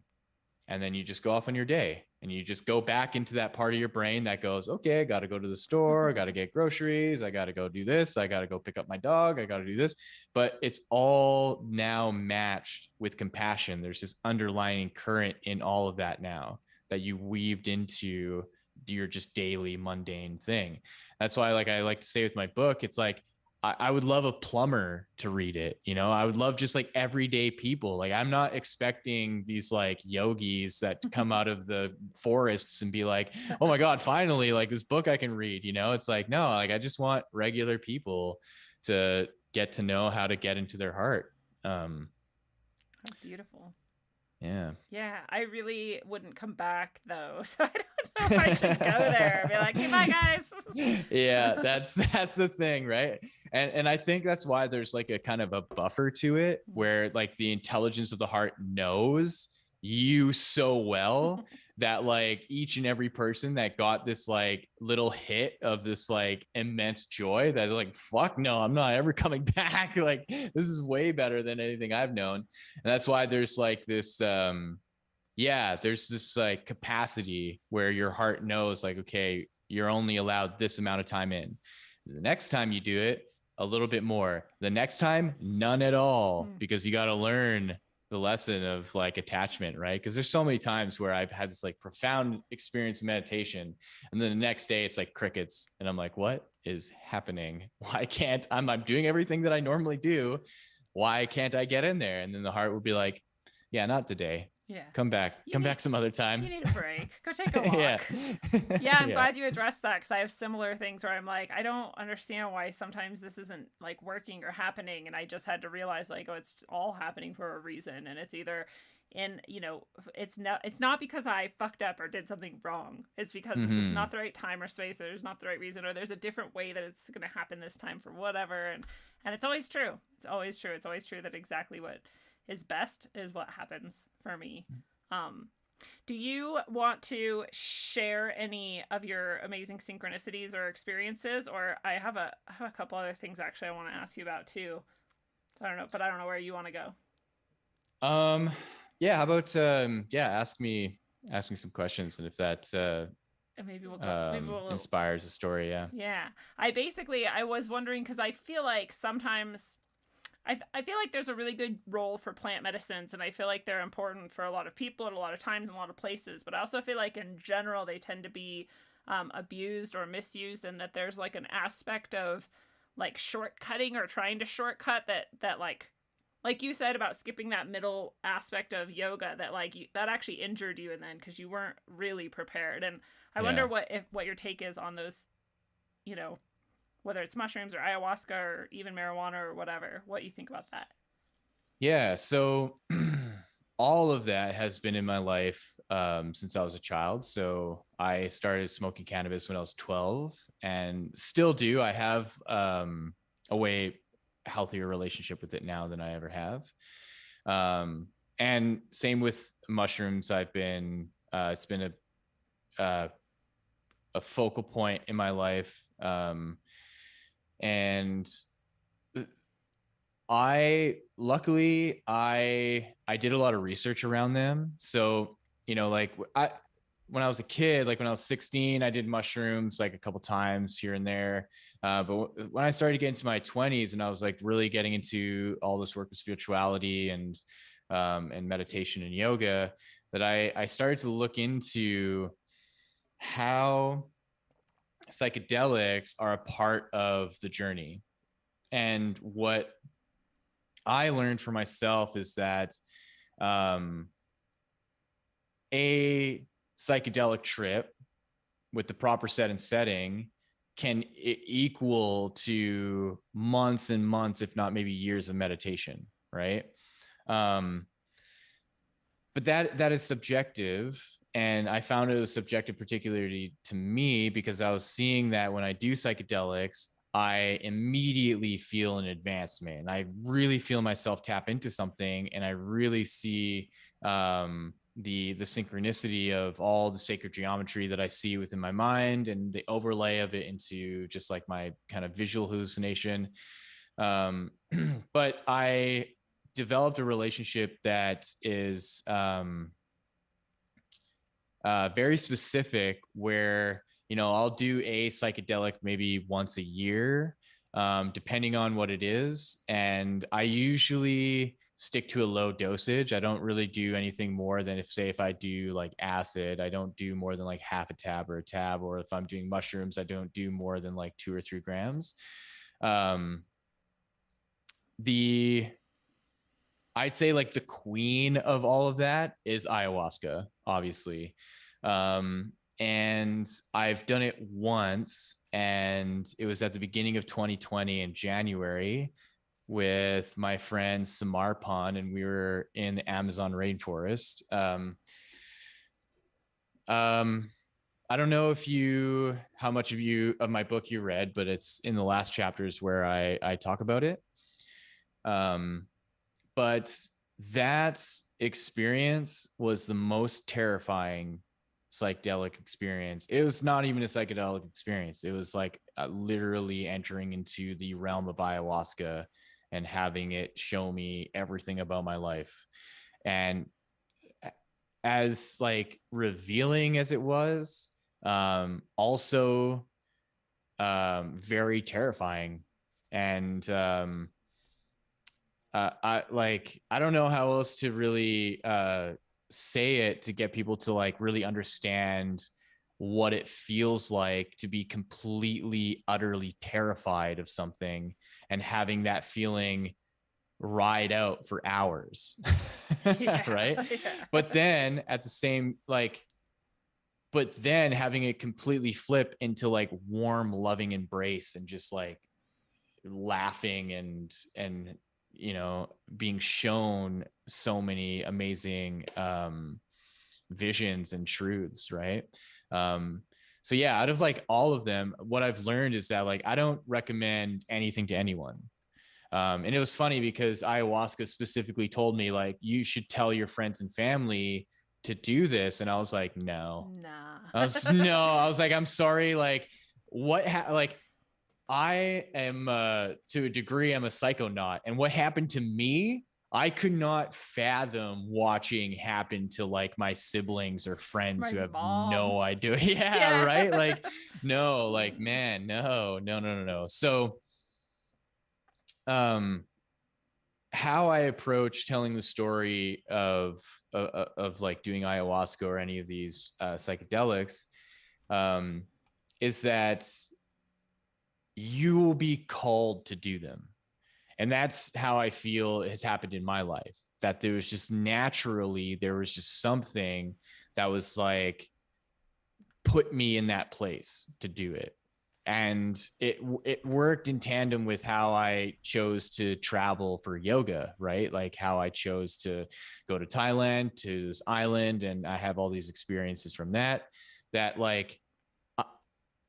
And then you just go off on your day and you just go back into that part of your brain that goes, okay, I got to go to the store. I got to get groceries. I got to go do this. I got to go pick up my dog. I got to do this. But it's all now matched with compassion. There's this underlying current in all of that now that you weaved into your just daily mundane thing. That's why, like, I like to say with my book, it's like, I would love a plumber to read it. I would love just like everyday people. Like, I'm not expecting these like yogis that come out of the forests and be like, oh my God, finally, like this book I can read. It's like, no, like I just want regular people to get to know how to get into their heart. That's beautiful. Yeah, I really wouldn't come back though, so I don't know if I should go there. Be like, hey, bye guys. Yeah, that's the thing, right? And I think that's why there's like a kind of a buffer to it, where like the intelligence of the heart knows you so well that like each and every person that got this like little hit of this like immense joy, that like, fuck no, I'm not ever coming back. Like this is way better than anything I've known. And that's why there's like this there's this like capacity where your heart knows like, okay, you're only allowed this amount of time in. The next time you do it, a little bit more. The next time, none at all, because you got to learn the lesson of like attachment, right? Because there's so many times where I've had this like profound experience in meditation, and then the next day it's like crickets, and I'm like, what is happening? Why can't I'm doing everything that I normally do? Why can't I get in there? And then the heart would be like, yeah, not today. Yeah. Come back some other time. You need a break. Go take a walk. I'm glad you addressed that, because I have similar things where I'm like, I don't understand why sometimes this isn't like working or happening. And I just had to realize like, oh, it's all happening for a reason. And it's either it's not because I fucked up or did something wrong. It's because it's just not the right time or space, or there's not the right reason, or there's a different way that it's going to happen this time for whatever. And it's always true. It's always true. It's always true that exactly what is best is what happens for me. Do you want to share any of your amazing synchronicities or experiences? Or I have a couple other things actually I want to ask you about too. I don't know where you want to go. How about ask me some questions, and if that maybe we'll inspires a story. I was wondering, because I feel like sometimes I feel like there's a really good role for plant medicines, and I feel like they're important for a lot of people at a lot of times in a lot of places, but I also feel like in general they tend to be abused or misused, and that there's like an aspect of like shortcutting or trying to shortcut that like like you said about skipping that middle aspect of yoga, that like that actually injured you, and then because you weren't really prepared. And I wonder Yeah. what your take is on those, you know, whether it's mushrooms or ayahuasca or even marijuana or whatever, what you think about that. Yeah. So all of that has been in my life since I was a child. So I started smoking cannabis when I was 12 and still do. I have a way healthier relationship with it now than I ever have. Um, and same with mushrooms. I've been, it's been uh, a focal point in my life. And I did a lot of research around them. So, like when I was a kid, like when I was 16, I did mushrooms like a couple times here and there. But when I started to get into my 20s and I was like really getting into all this work with spirituality and meditation and yoga, that I started to look into how psychedelics are a part of the journey. And what I learned for myself is that um, a psychedelic trip with the proper set and setting can equal to months and months, if not maybe years of meditation, right? Um, but that is subjective. And I found it was subjective, particularly to me, because I was seeing that when I do psychedelics, I immediately feel an advancement. I really feel myself tap into something, and I really see the synchronicity of all the sacred geometry that I see within my mind, and the overlay of it into just like my kind of visual hallucination. But I developed a relationship that is very specific, where I'll do a psychedelic maybe once a year, depending on what it is, and I usually stick to a low dosage. I don't really do anything more than, if I do like acid, I don't do more than like half a tab or a tab, or if I'm doing mushrooms, I don't do more than like 2 or 3 grams. um the I'd say like the queen of all of that is ayahuasca, obviously. And I've done it once, and it was at the beginning of 2020 in January with my friend Samarpan, and we were in the Amazon rainforest. Um, I don't know how much of my book you read, but it's in the last chapters where I talk about it. Um, but that experience was the most terrifying psychedelic experience. It was not even a psychedelic experience. It was like literally entering into the realm of ayahuasca and having it show me everything about my life. And as like revealing as it was, also very terrifying. And I don't know how else to really say it to get people to like really understand what it feels like to be completely utterly terrified of something and having that feeling ride out for hours. Yeah, Right. yeah. But then at the same but then having it completely flip into like warm loving embrace and just like laughing and being shown so many amazing visions and truths, right? So yeah, out of like all of them, what I've learned is that like I don't recommend anything to anyone. And it was funny because ayahuasca specifically told me like you should tell your friends and family to do this, and I was like, no. Nah. I was like, I'm sorry, like like I am to a degree, I'm a psychonaut, and what happened to me, I could not fathom watching happen to like my siblings or friends My who have mom. no idea. Yeah, Yeah. right. Like, no, like, man, no. So, um, how I approach telling the story of like doing ayahuasca or any of these psychedelics, um, is that you will be called to do them. And that's how I feel has happened in my life, that there was just naturally, there was just something that was like, put me in that place to do it. And it worked in tandem with how I chose to travel for yoga, right? Like how I chose to go to Thailand, to this island, and I have all these experiences from that like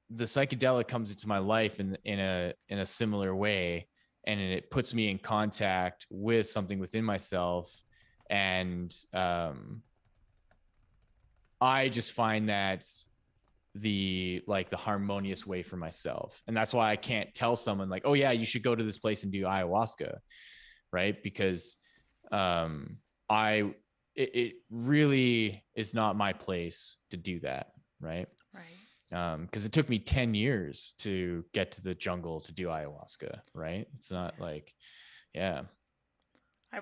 the psychedelic comes into my life in a similar way, and it puts me in contact with something within myself. And I just find that the harmonious way for myself. And that's why I can't tell someone like, oh yeah, you should go to this place and do ayahuasca, right? Because it really is not my place to do that, right? Because it took me 10 years to get to the jungle to do ayahuasca, right? It's not like, yeah. I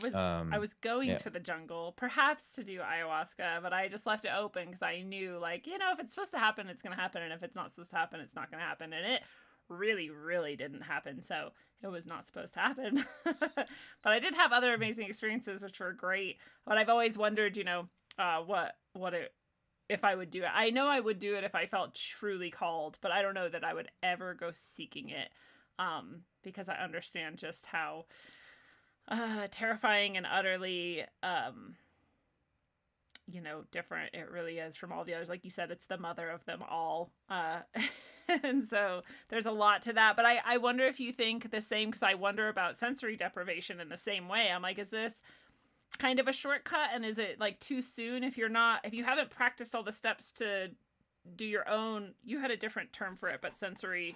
was going to the jungle, perhaps to do ayahuasca, but I just left it open because I knew, like, you know, if it's supposed to happen, it's going to happen. And if it's not supposed to happen, it's not going to happen. And it really, really didn't happen. So it was not supposed to happen. But I did have other amazing experiences, which were great. But I've always wondered, you know, if I would do it. I know I would do it if I felt truly called, but I don't know that I would ever go seeking it, because I understand just how terrifying and utterly, you know, different it really is from all the others. Like you said, it's the mother of them all. And so there's a lot to that. But I wonder if you think the same, because I wonder about sensory deprivation in the same way. I'm like, is this kind of a shortcut? And is it like too soon if you haven't practiced all the steps to do your own, you had a different term for it, but sensory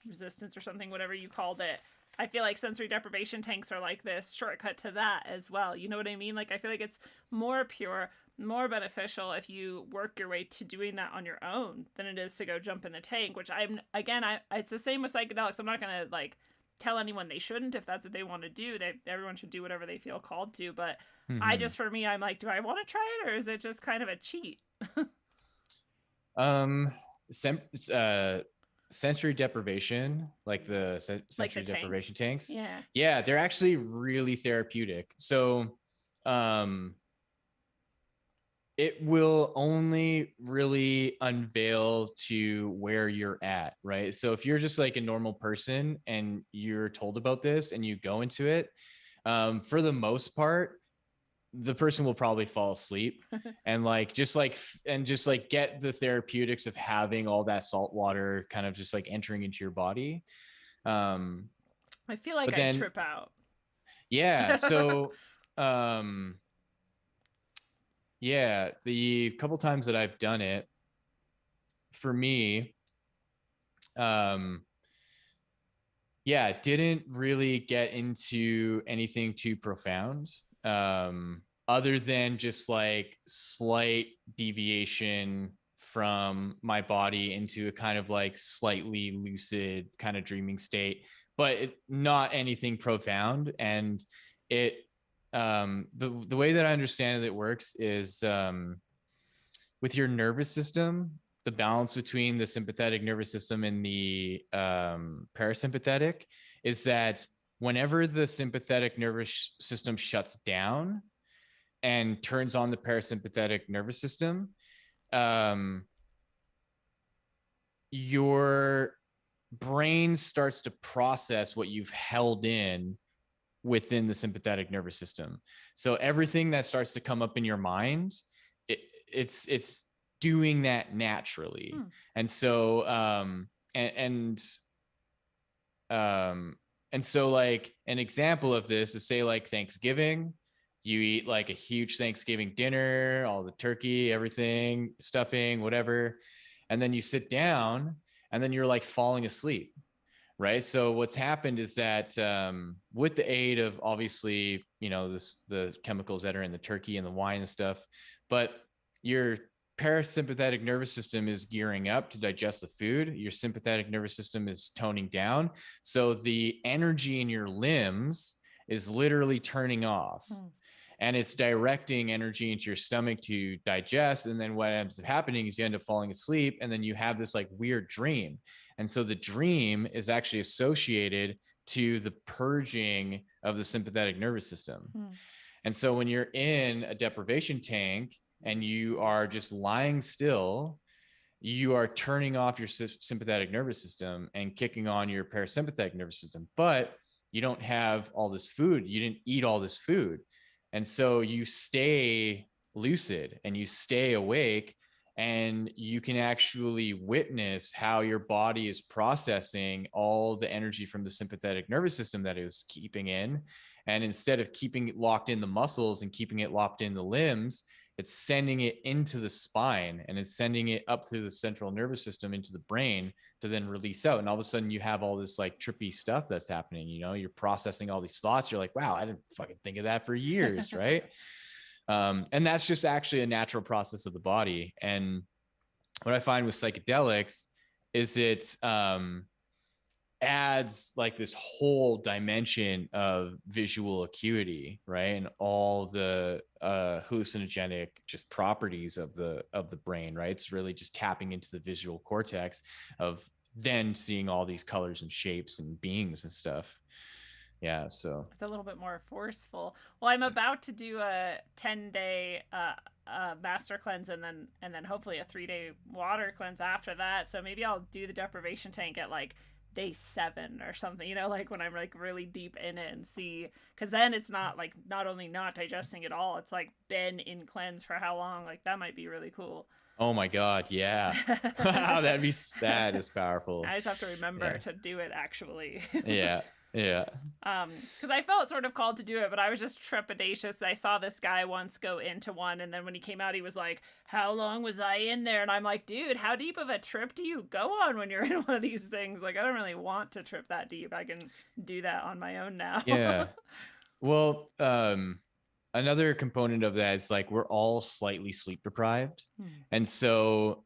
resistance or something, whatever you called it. I feel like sensory deprivation tanks are like this shortcut to that as well. You know what I mean? Like, I feel like it's more pure, more beneficial if you work your way to doing that on your own than it is to go jump in the tank, which it's the same with psychedelics. I'm not going to like tell anyone they shouldn't. If that's what they want to do, everyone should do whatever they feel called to. But for me, I'm like, do I want to try it, or is it just kind of a cheat? Sensory deprivation, like the sensory deprivation tanks. Yeah, they're actually really therapeutic. So it will only really unveil to where you're at, right? So if you're just like a normal person and you're told about this and you go into it, for the most part, the person will probably fall asleep and just get the therapeutics of having all that salt water kind of just like entering into your body. I feel like I'd trip out. Yeah. So, yeah, the couple times that I've done it, for me, didn't really get into anything too profound. Other than just like slight deviation from my body into a kind of like slightly lucid kind of dreaming state, but not anything profound. And the way that I understand it works is with your nervous system, the balance between the sympathetic nervous system and the parasympathetic is that whenever the sympathetic nervous system shuts down and turns on the parasympathetic nervous system, your brain starts to process what you've held in within the sympathetic nervous system. So everything that starts to come up in your mind, it's doing that naturally. And so and so like an example of this is, say, like Thanksgiving, you eat like a huge Thanksgiving dinner, all the turkey, everything, stuffing, whatever. And then you sit down and then you're like falling asleep, right? So what's happened is that with the aid of obviously, you know, the chemicals that are in the turkey and the wine and stuff, but your parasympathetic nervous system is gearing up to digest the food. Your sympathetic nervous system is toning down. So the energy in your limbs is literally turning off. And it's directing energy into your stomach to digest. And then what ends up happening is you end up falling asleep, and then you have this like weird dream. And so the dream is actually associated to the purging of the sympathetic nervous system. And so when you're in a deprivation tank and you are just lying still, you are turning off your sympathetic nervous system and kicking on your parasympathetic nervous system. But you don't have all this food. You didn't eat all this food. And so you stay lucid and you stay awake, and you can actually witness how your body is processing all the energy from the sympathetic nervous system that it was keeping in. And instead of keeping it locked in the muscles and keeping it locked in the limbs, it's sending it into the spine, and it's sending it up through the central nervous system into the brain to then release out. And all of a sudden you have all this like trippy stuff that's happening. You know, you're processing all these thoughts. You're like, wow, I didn't fucking think of that for years. Right. And that's just actually a natural process of the body. And what I find with psychedelics is it adds like this whole dimension of visual acuity, right? And all the hallucinogenic just properties of the brain, right? It's really just tapping into the visual cortex of then seeing all these colors and shapes and beings and stuff. Yeah, so it's a little bit more forceful. Well, I'm about to do a 10-day master cleanse and then hopefully a 3-day water cleanse after that. So maybe I'll do the deprivation tank at like day 7 or something, you know, like when I'm like really deep in it, and see, because then it's not like not only not digesting at all, it's like been in cleanse for how long. Like that might be really cool. Oh my God, yeah. that is powerful. I just have to remember to do it actually. Yeah. Because I felt sort of called to do it, but I was just trepidatious. I saw this guy once go into one, and then when he came out, he was like, how long was I in there? And I'm like, dude, how deep of a trip do you go on when you're in one of these things? Like, I don't really want to trip that deep. I can do that on my own now. Yeah. Well, another component of that is like we're all slightly sleep deprived. And so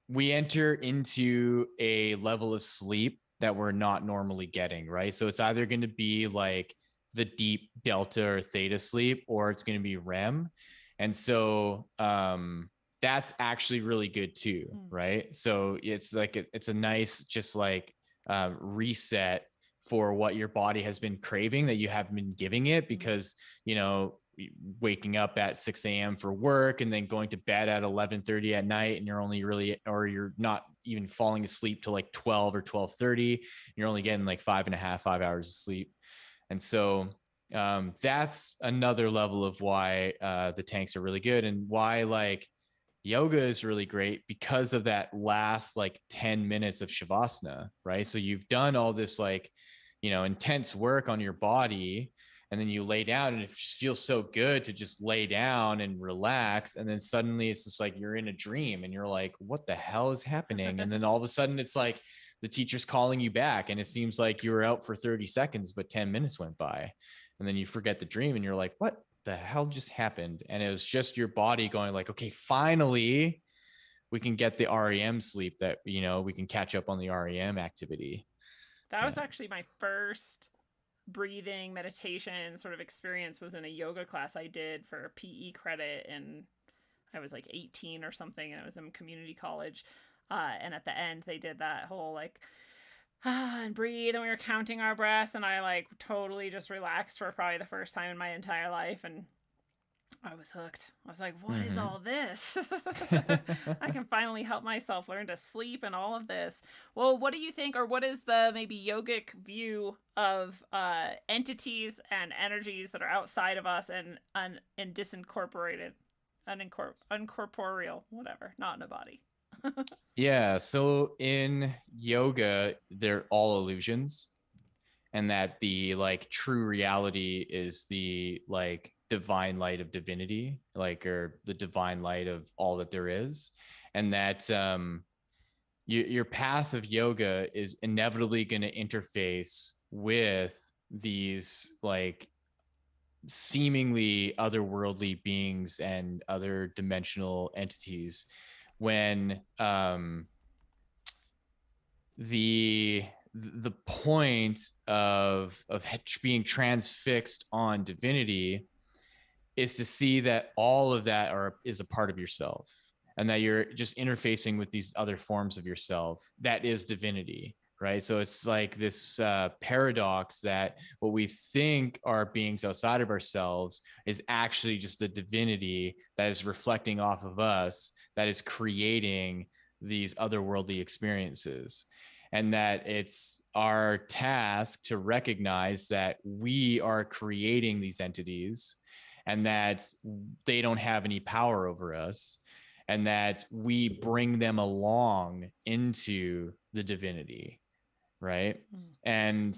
we enter into a level of sleep that we're not normally getting, right? So it's either going to be like the deep delta or theta sleep, or it's going to be REM. And so that's actually really good too, right? So it's like it's a nice just like reset for what your body has been craving that you haven't been giving it, because you know, waking up at 6 a.m. for work and then going to bed at 11:30 at night, and you're only really, or you're not even falling asleep till like 12 or 12:30. You're only getting like 5 hours of sleep. And so that's another level of why the tanks are really good, and why like yoga is really great, because of that last like 10 minutes of shavasana, right? So you've done all this like, you know, intense work on your body, and then you lay down, and it just feels so good to just lay down and relax. And then suddenly it's just like you're in a dream, and you're like, what the hell is happening? And then all of a sudden it's like the teacher's calling you back, and it seems like you were out for 30 seconds, but 10 minutes went by. And then you forget the dream, and you're like, what the hell just happened? And it was just your body going like, okay, finally we can get the REM sleep, that, you know, we can catch up on the REM activity. That was actually my first breathing meditation sort of experience, was in a yoga class I did for a PE credit, and I was like 18 or something, and I was in community college, and at the end they did that whole like and breathe, and we were counting our breaths, and I like totally just relaxed for probably the first time in my entire life, and I was hooked. I was like, what is all this? I can finally help myself learn to sleep and all of this. Well, what do you think, or what is the maybe yogic view of entities and energies that are outside of us and disincorporated, uncorporeal, whatever, not in a body? Yeah. So in yoga, they're all illusions, and that the like true reality is the like divine light of divinity, like, or the divine light of all that there is. And that your path of yoga is inevitably going to interface with these like seemingly otherworldly beings and other dimensional entities, when the point of being transfixed on divinity is to see that all of that is a part of yourself, and that you're just interfacing with these other forms of yourself that is divinity, right? So it's like this paradox that what we think are beings outside of ourselves is actually just a divinity that is reflecting off of us, that is creating these otherworldly experiences. And that it's our task to recognize that we are creating these entities and that they don't have any power over us, and that we bring them along into the divinity, right? And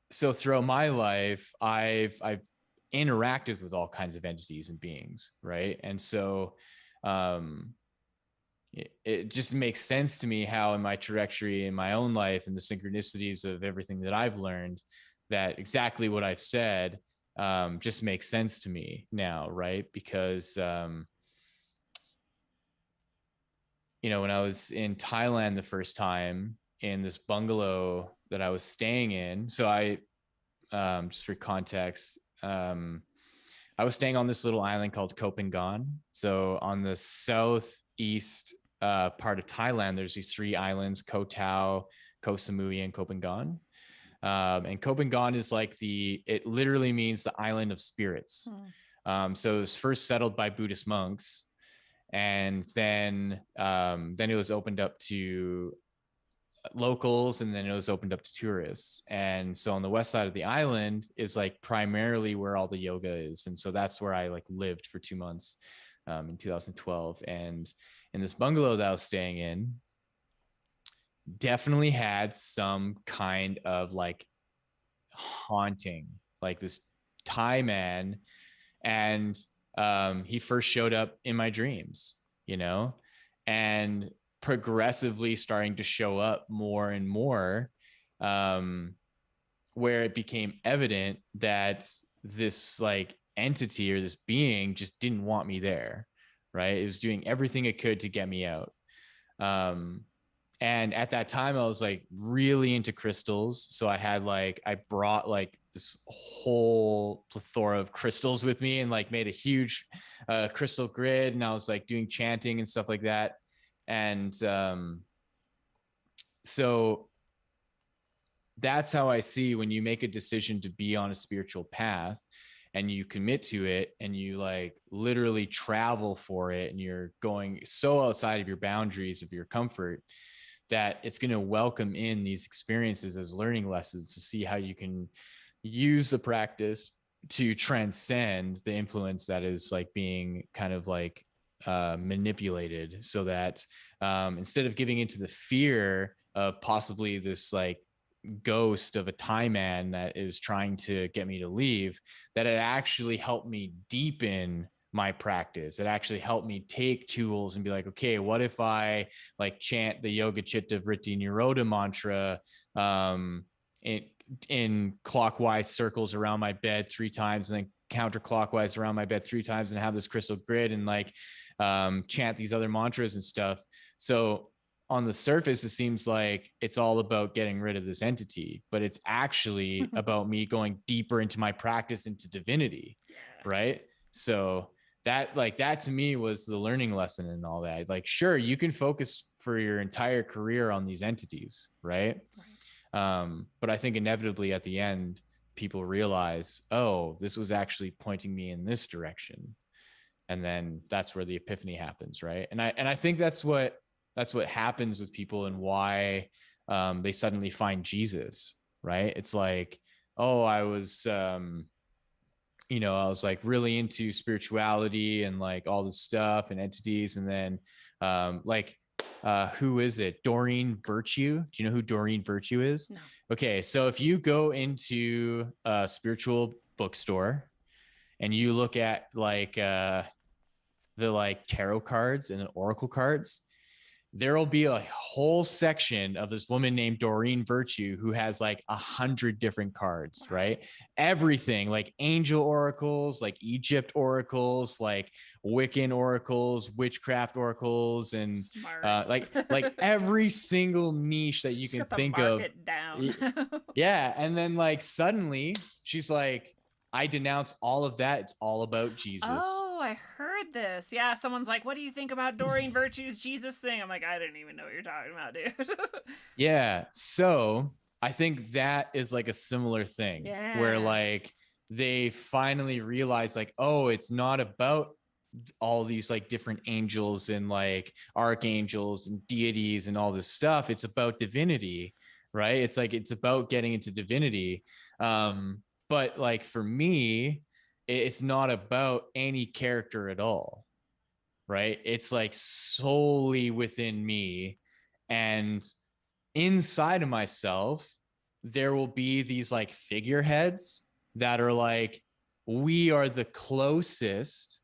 so throughout my life, I've interacted with all kinds of entities and beings, right? And so it just makes sense to me how in my trajectory in my own life and the synchronicities of everything that I've learned, that exactly what I've said just makes sense to me now, right? Because you know, when I was in Thailand the first time in this bungalow that I was staying in, so I just for context, I was staying on this little island called Koh Phangan. So on the southeast part of Thailand, there's these three islands: Koh Tao, Koh Samui, and Koh Phangan. And Koh Phangan is like it literally means the island of spirits. So it was first settled by Buddhist monks, and then it was opened up to locals, and then it was opened up to tourists. And so on the west side of the island is like primarily where all the yoga is, and so that's where I like lived for 2 months in 2012. And in this bungalow that I was staying in, definitely had some kind of like haunting, like this Thai man. And he first showed up in my dreams, you know, and progressively starting to show up more and more, where it became evident that this like entity or this being just didn't want me there, right? It was doing everything it could to get me out. And at that time I was like really into crystals. So I brought like this whole plethora of crystals with me and like made a huge crystal grid. And I was like doing chanting and stuff like that. And so that's how I see when you make a decision to be on a spiritual path and you commit to it and you like literally travel for it and you're going so outside of your boundaries of your comfort, that it's going to welcome in these experiences as learning lessons to see how you can use the practice to transcend the influence that is like being kind of like manipulated, so that instead of giving into the fear of possibly this like ghost of a Thai man that is trying to get me to leave, that it actually helped me deepen my practice. It actually helped me take tools and be like, okay, what if I like chant the Yoga Chitta Vritti Nirodha mantra in clockwise circles around my bed 3 times, and then counterclockwise around my bed 3 times, and have this crystal grid and like chant these other mantras and stuff. So on the surface, it seems like it's all about getting rid of this entity, but it's actually about me going deeper into my practice, into divinity. Right. So that to me was the learning lesson and all that. Like, sure, you can focus for your entire career on these entities. Right. But I think inevitably at the end, people realize, oh, this was actually pointing me in this direction. And then that's where the epiphany happens. Right. And I think that's what happens with people, and why they suddenly find Jesus. Right. It's like, oh, I was like really into spirituality and like all this stuff and entities. And then who is it? Doreen Virtue. Do you know who Doreen Virtue is? No. Okay. So if you go into a spiritual bookstore and you look at like the like tarot cards and the oracle cards, there'll be a whole section of this woman named Doreen Virtue who has like 100 different cards, right? Everything like angel oracles, like Egypt oracles, like Wiccan oracles, witchcraft oracles, and like every single niche that you can think of. It down. Yeah. And then like suddenly she's like, I denounce all of that. It's all about Jesus. Oh, I heard read this. Yeah, someone's like, what do you think about Doreen Virtue's Jesus thing? I'm like, I didn't even know what you're talking about, dude. Yeah. So I think that is like a similar thing where Yeah. like they finally realize like, oh, it's not about all these like different angels and like archangels and deities and all this stuff. It's about divinity, right? It's like it's about getting into divinity. But like for me, it's not about any character at all, right? It's like solely within me, and inside of myself there will be these like figureheads that are like, we are the closest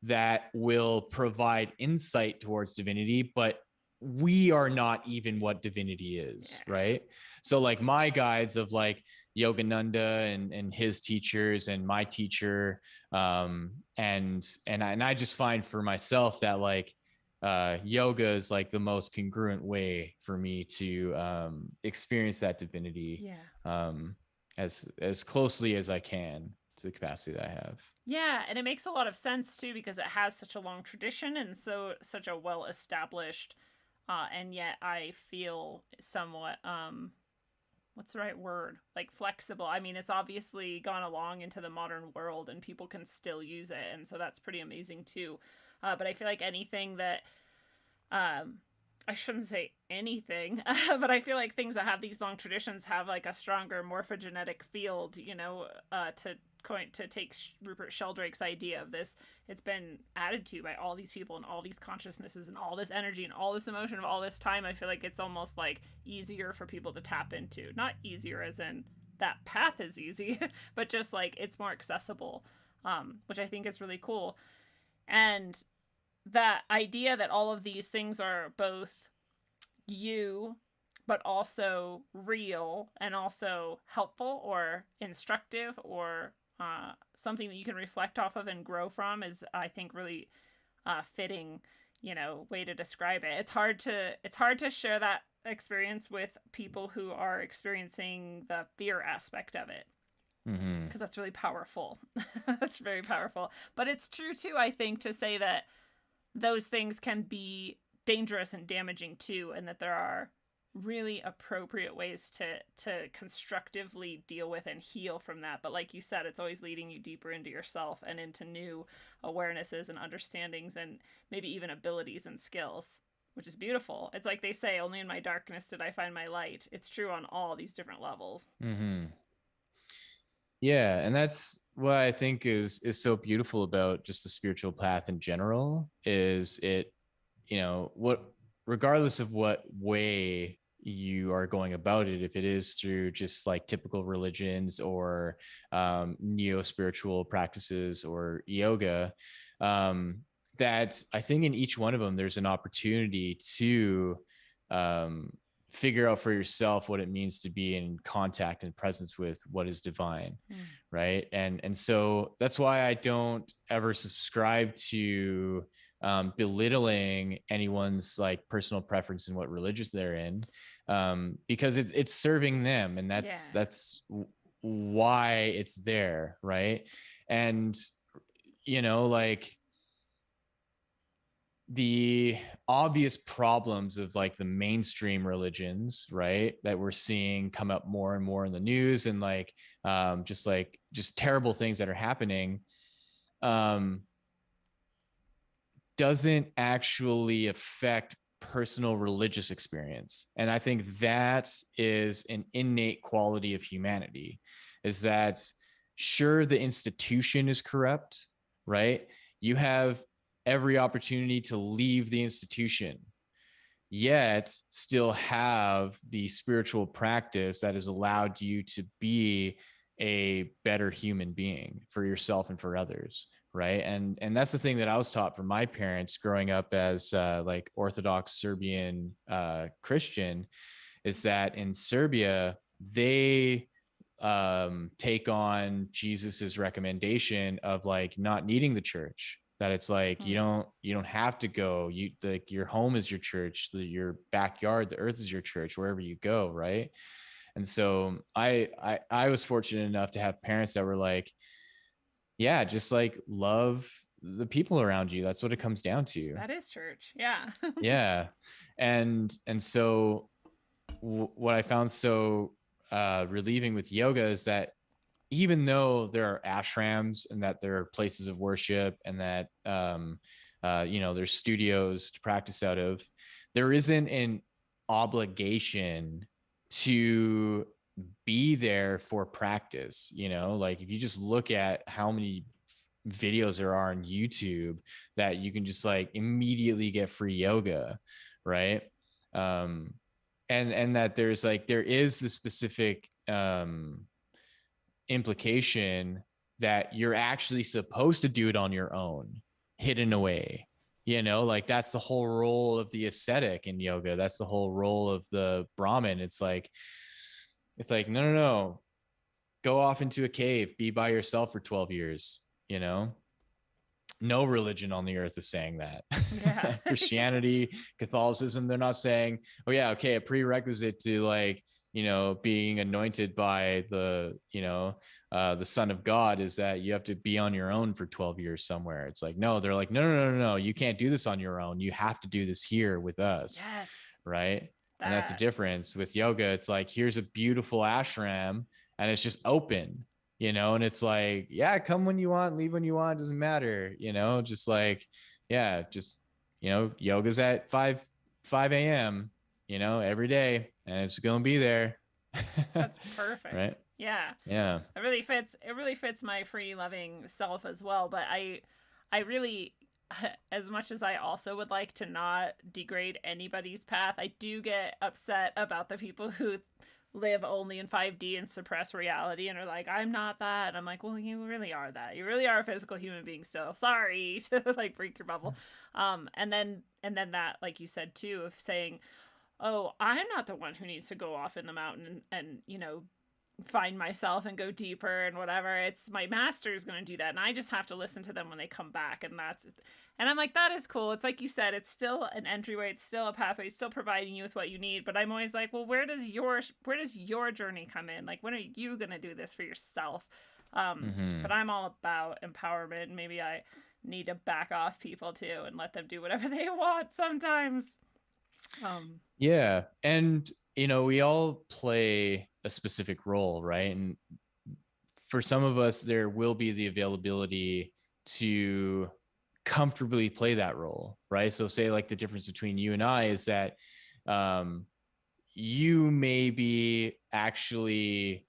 that will provide insight towards divinity, but we are not even what divinity is, Yeah. right? So like my guides of like Yogananda and his teachers and my teacher, and I just find for myself that like yoga is like the most congruent way for me to experience that divinity, Yeah. as closely as I can to the capacity that I have. Yeah, and it makes a lot of sense too because it has such a long tradition and such a well established, and yet I feel somewhat what's the right word? Like flexible. I mean, it's obviously gone along into the modern world and people can still use it, and so that's pretty amazing too. But I feel like anything that I shouldn't say anything, but I feel like things that have these long traditions have like a stronger morphogenetic field, to take Rupert Sheldrake's idea of this. It's been added to by all these people and all these consciousnesses and all this energy and all this emotion of all this time. I feel like it's almost like easier for people to tap into. Not easier as in that path is easy, but just like it's more accessible, which I think is really cool. And that idea that all of these things are both you but also real and also helpful or instructive or something that you can reflect off of and grow from is, I think, really fitting, way to describe it. It's hard to share that experience with people who are experiencing the fear aspect of it, because that's really powerful. That's very powerful. But it's true too, I think, to say that those things can be dangerous and damaging too, and that there are really appropriate ways to constructively deal with and heal from that. But like you said, it's always leading you deeper into yourself and into new awarenesses and understandings and maybe even abilities and skills, which is beautiful. It's like they say, only in my darkness did I find my light. It's true on all these different levels. Yeah, and that's what I think is so beautiful about just the spiritual path in general, is it, what, regardless of what way you are going about it, if it is through just like typical religions or neo-spiritual practices or yoga, that I think in each one of them there's an opportunity to figure out for yourself what it means to be in contact and presence with what is divine. Right. And so that's why I don't ever subscribe to belittling anyone's like personal preference in what religious they're in, because it's serving them, and that's why it's there, right? And like the obvious problems of like the mainstream religions, right, that we're seeing come up more and more in the news, and like just terrible things that are happening, doesn't actually affect personal religious experience. And I think that is an innate quality of humanity, is that sure, the institution is corrupt, right? You have every opportunity to leave the institution, yet still have the spiritual practice that has allowed you to be a better human being for yourself and for others, right? And that's the thing that I was taught from my parents growing up as like Orthodox Serbian Christian, is that in Serbia they take on Jesus's recommendation of like not needing the church, that it's like you don't have to go, you like your home is your church, your backyard, the earth is your church wherever you go, right? And so I was fortunate enough to have parents that were like, yeah, just like love the people around you. That's what it comes down to. That is church. Yeah. Yeah. And so what I found so relieving with yoga is that even though there are ashrams and that there are places of worship and that there's studios to practice out of, there isn't an obligation to be there for practice. Like if you just look at how many videos there are on YouTube that you can just like immediately get free yoga, right? And that there is the specific implication that you're actually supposed to do it on your own, hidden away. Like that's the whole role of the ascetic in yoga. That's the whole role of the Brahmin. It's like no, go off into a cave, be by yourself for 12 years. No religion on the earth is saying that. Yeah. Christianity, Catholicism, they're not saying, oh yeah, okay, a prerequisite to being anointed by the Son of God is that you have to be on your own for 12 years somewhere. It's like, no, they're like, no, you can't do this on your own. You have to do this here with us. Yes. Right. And that's the difference with yoga. It's like, here's a beautiful ashram and it's just open, and it's like, yeah, come when you want, leave when you want. It doesn't matter, just like, yeah, just, yoga's at 5 a.m., every day, and it's going to be there. That's perfect. Right. Yeah. Yeah. It really fits my free loving self as well. But I really, as much as I also would like to not degrade anybody's path, I do get upset about the people who live only in 5D and suppress reality and are like, I'm not that. And I'm like, well, you really are that. You really are a physical human being still. Sorry to like break your bubble. And then that, like you said too, of saying, oh, I'm not the one who needs to go off in the mountain and find myself and go deeper and whatever. It's my master's going to do that. And I just have to listen to them when they come back. And I'm like, that is cool. It's like you said, it's still an entryway. It's still a pathway. It's still providing you with what you need. But I'm always like, well, where does your journey come in? Like, when are you going to do this for yourself? But I'm all about empowerment. Maybe I need to back off people too and let them do whatever they want sometimes. Yeah. And, we all play a specific role, right? And for some of us, there will be the availability to comfortably play that role, right? So say like the difference between you and I is that you may be actually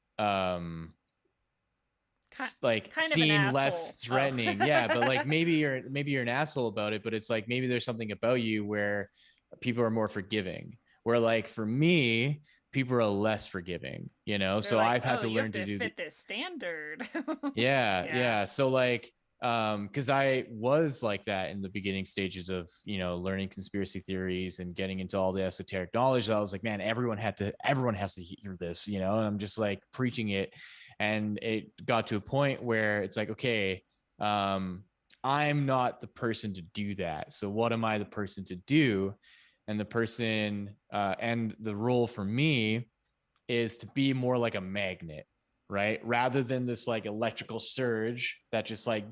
like kind seem less threatening. Yeah, but like maybe you're an asshole about it, but it's like maybe there's something about you where people are more forgiving. Where like for me, people are less forgiving, They're so like, I've had to learn to do fit this standard. yeah. So like because I was like that in the beginning stages of learning conspiracy theories and getting into all the esoteric knowledge. I was like, man, everyone has to hear this, and I'm just like preaching it. And it got to a point where it's like, okay, I'm not the person to do that. So what am I the person to do? And the person and the role for me is to be more like a magnet, right? Rather than this like electrical surge that just like,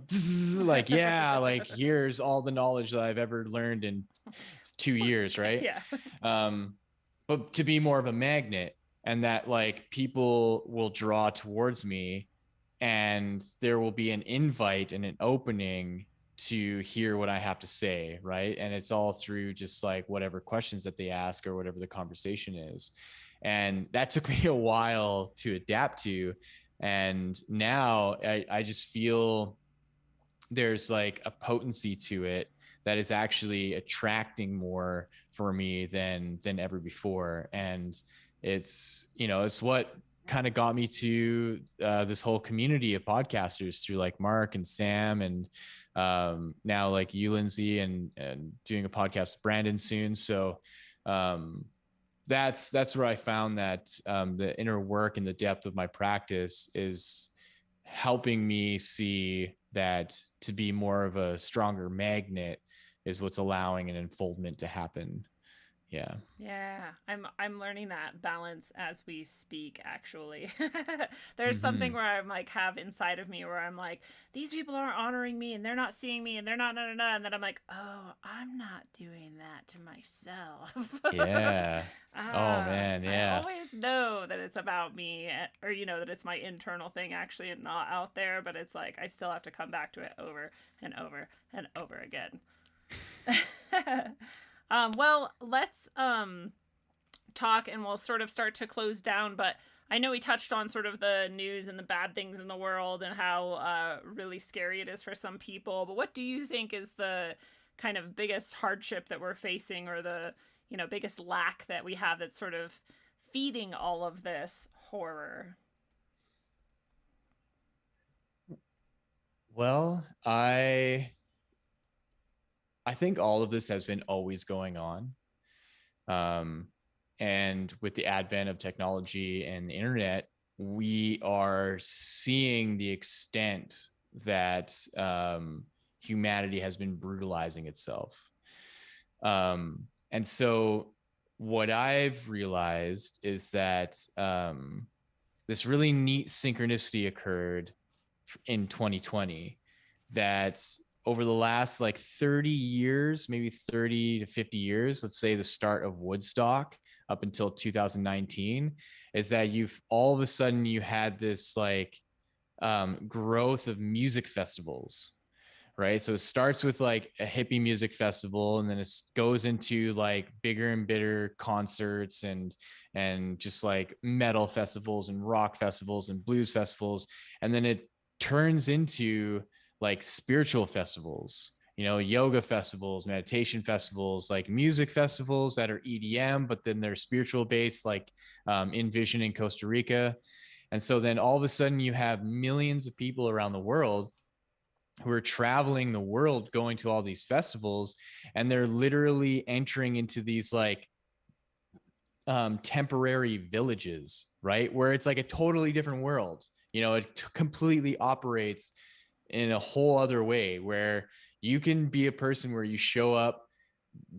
like, yeah, like here's all the knowledge that I've ever learned in 2 years, right? Yeah. But to be more of a magnet, and that like people will draw towards me and there will be an invite and an opening to hear what I have to say, right? And it's all through just like whatever questions that they ask or whatever the conversation is. And that took me a while to adapt to. And now I just feel there's like a potency to it that is actually attracting more for me than ever before. And it's what kind of got me to this whole community of podcasters through like Mark and Sam and now like you, Lindsay, and doing a podcast with Brandon soon. So that's where I found that the inner work and the depth of my practice is helping me see that to be more of a stronger magnet is what's allowing an unfoldment to happen. Yeah. Yeah, I'm learning that balance as we speak, actually. There's something Hmm. where I'm like have inside of me where I'm like, these people aren't honoring me and they're not seeing me and they're not and then I'm like, oh, I'm not doing that to myself. Yeah. Oh Ah, man. I Yeah. always know that it's about me, or that it's my internal thing actually and not out there, but it's like I still have to come back to it over and over and over again. Well, let's talk and we'll sort of start to close down. But I know we touched on sort of the news and the bad things in the world and how really scary it is for some people. But what do you think is the kind of biggest hardship that we're facing, or the biggest lack that we have that's sort of feeding all of this horror? Well, I think all of this has been always going on. Um, and with the advent of technology and the internet, we are seeing the extent that humanity has been brutalizing itself. And so, what I've realized is that this really neat synchronicity occurred in 2020, that over the last like 30 years, maybe 30 to 50 years, let's say the start of Woodstock up until 2019, is that you've all of a sudden you had this like growth of music festivals, right? So it starts with like a hippie music festival, and then it goes into like bigger and bigger concerts and just like metal festivals and rock festivals and blues festivals, and then it turns into like spiritual festivals, yoga festivals, meditation festivals, like music festivals that are EDM, but then they're spiritual based, like Envision in Costa Rica. And so then all of a sudden you have millions of people around the world who are traveling the world going to all these festivals, and they're literally entering into these like temporary villages, right, where it's like a totally different world. It completely operates in a whole other way, where you can be a person where you show up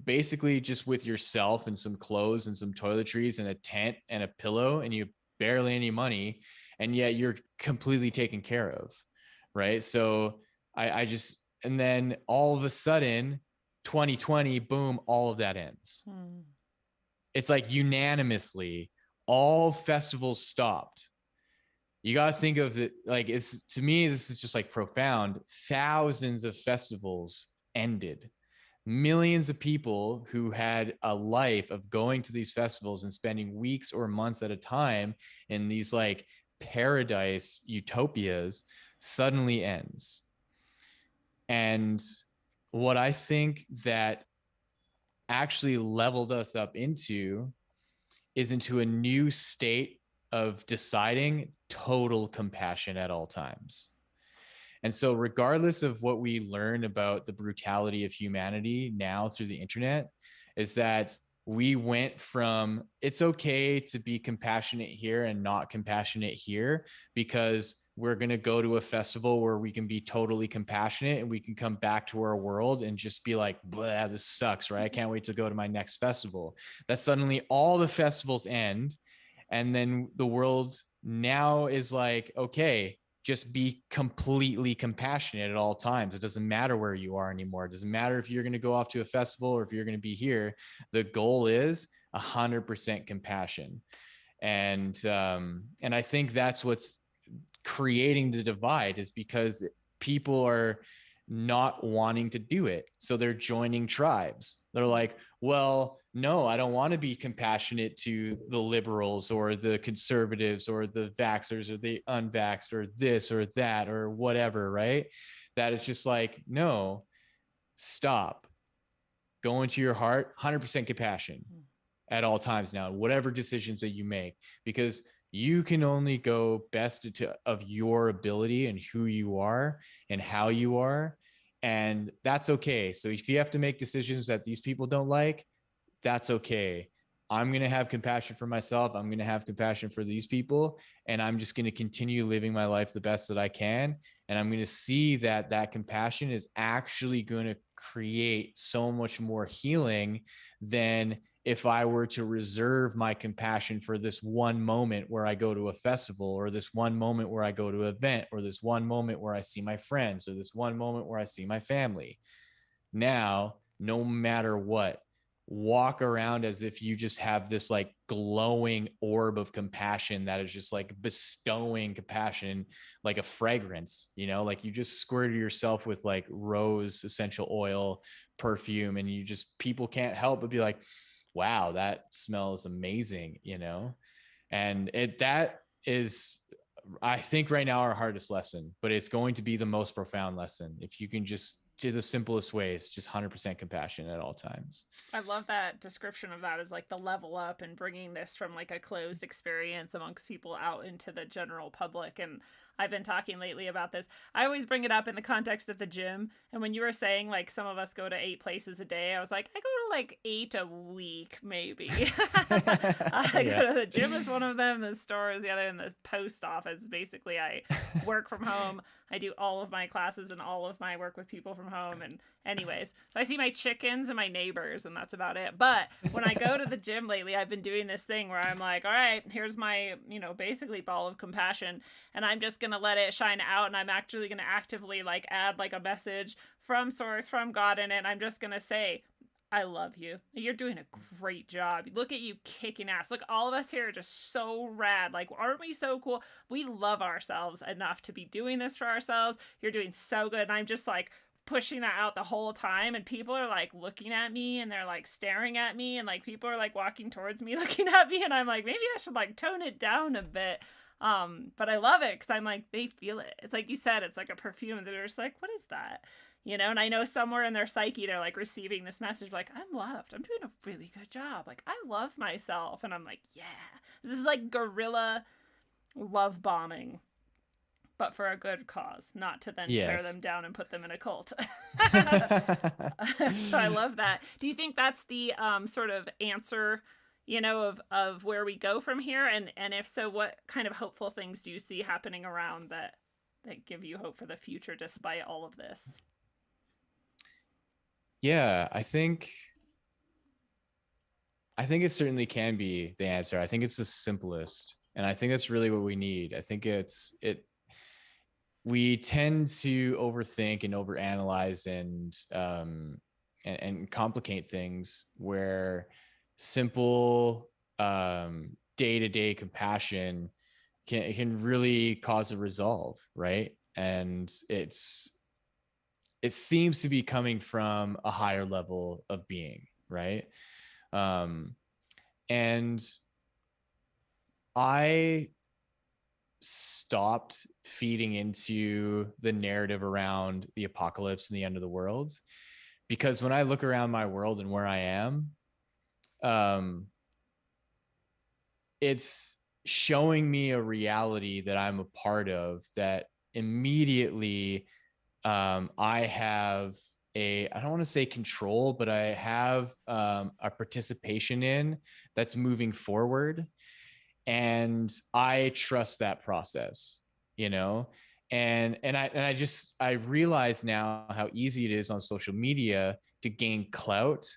basically just with yourself and some clothes and some toiletries and a tent and a pillow, and you barely any money, and yet you're completely taken care of, right? So I just, and then all of a sudden 2020, boom, all of that ends. It's like unanimously all festivals stopped. You got to think of it like, it's, to me, this is just like profound. Thousands of festivals ended. Millions of people who had a life of going to these festivals and spending weeks or months at a time in these like paradise utopias suddenly ends. And what I think that actually leveled us up into is into a new state of deciding total compassion at all times. And so, regardless of what we learn about the brutality of humanity now through the internet, is that we went from it's okay to be compassionate here and not compassionate here, because we're going to go to a festival where we can be totally compassionate and we can come back to our world and just be like, blah, this sucks, right? I can't wait to go to my next festival. That suddenly all the festivals end. And then the world now is like, okay, just be completely compassionate at all times. It doesn't matter where you are anymore. It doesn't matter if you're going to go off to a festival or if you're going to be here. The goal is 100% compassion. And I think that's what's creating the divide, is because people are not wanting to do it. So they're joining tribes. They're like, well, no, I don't want to be compassionate to the liberals or the conservatives or the vaxxers or the unvaxxed or this or that or whatever, right? That is just like, no, stop. Go into your heart, 100% compassion at all times now, whatever decisions that you make, because you can only go best of your ability and who you are and how you are. And that's okay. So if you have to make decisions that these people don't like, that's okay. I'm going to have compassion for myself. I'm going to have compassion for these people. And I'm just going to continue living my life the best that I can. And I'm going to see that that compassion is actually going to create so much more healing than if I were to reserve my compassion for this one moment where I go to a festival, or this one moment where I go to an event, or this one moment where I see my friends, or this one moment where I see my family. Now, no matter what, walk around as if you just have this like glowing orb of compassion that is just like bestowing compassion like a fragrance, you know, like you just squirted yourself with like rose essential oil perfume, and you just, people can't help but be like, wow, that smells amazing, you know? And that is, I think right now our hardest lesson, but it's going to be the most profound lesson. If you can just the simplest ways, just 100% compassion at all times. I love that description of that as like the level up and bringing this from like a closed experience amongst people out into the general public. And I've been talking lately about this. I always bring it up in the context of the gym. And when you were saying like some of us go to 8 places a day, I was like, I go to like 8 a week, maybe. I go to the gym is one of them, the store is the other, and the post office. Basically, I work from home. I do all of my classes and all of my work with people from home. And anyways, so I see my chickens and my neighbors, and that's about it. But when I go to the gym lately, I've been doing this thing where I'm like, all right, here's my, you know, basically ball of compassion, and I'm just going to let it shine out. And I'm actually going to actively like add like a message from source, from God in it. And I'm just going to say, I love you. You're doing a great job. Look at you kicking ass. Look, all of us here are just so rad. Like, aren't we so cool? We love ourselves enough to be doing this for ourselves. You're doing so good. And I'm just like pushing that out the whole time. And people are like looking at me, and they're like staring at me, and like people are like walking towards me looking at me. And I'm like, maybe I should like tone it down a bit. But I love it because I'm like, they feel it. It's like you said, it's like a perfume. And they're just like, what is that? You know, and I know somewhere in their psyche, they're like receiving this message, like, I'm loved. I'm doing a really good job. Like, I love myself. And I'm like, yeah, this is like guerrilla love bombing, but for a good cause, not to then tear them down and put them in a cult. So I love that. Do you think that's the sort of answer, you know, of where we go from here? And if so, what kind of hopeful things do you see happening around that give you hope for the future despite all of this? Yeah, I think it certainly can be the answer. I think it's the simplest, and I think that's really what we need. I think we tend to overthink and overanalyze and complicate things, where simple day-to-day compassion can really cause a resolve, right? And it seems to be coming from a higher level of being, right? And I stopped feeding into the narrative around the apocalypse and the end of the world, because when I look around my world and where I am, it's showing me a reality that I'm a part of, that immediately I have I don't want to say control, but I have a participation in, that's moving forward. And I trust that process, you know? And I realize now how easy it is on social media to gain clout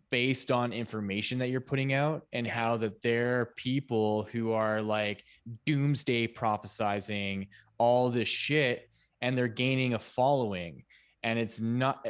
based on information that you're putting out, and how that there are people who are like doomsday prophesizing all this shit, and they're gaining a following. And it's not,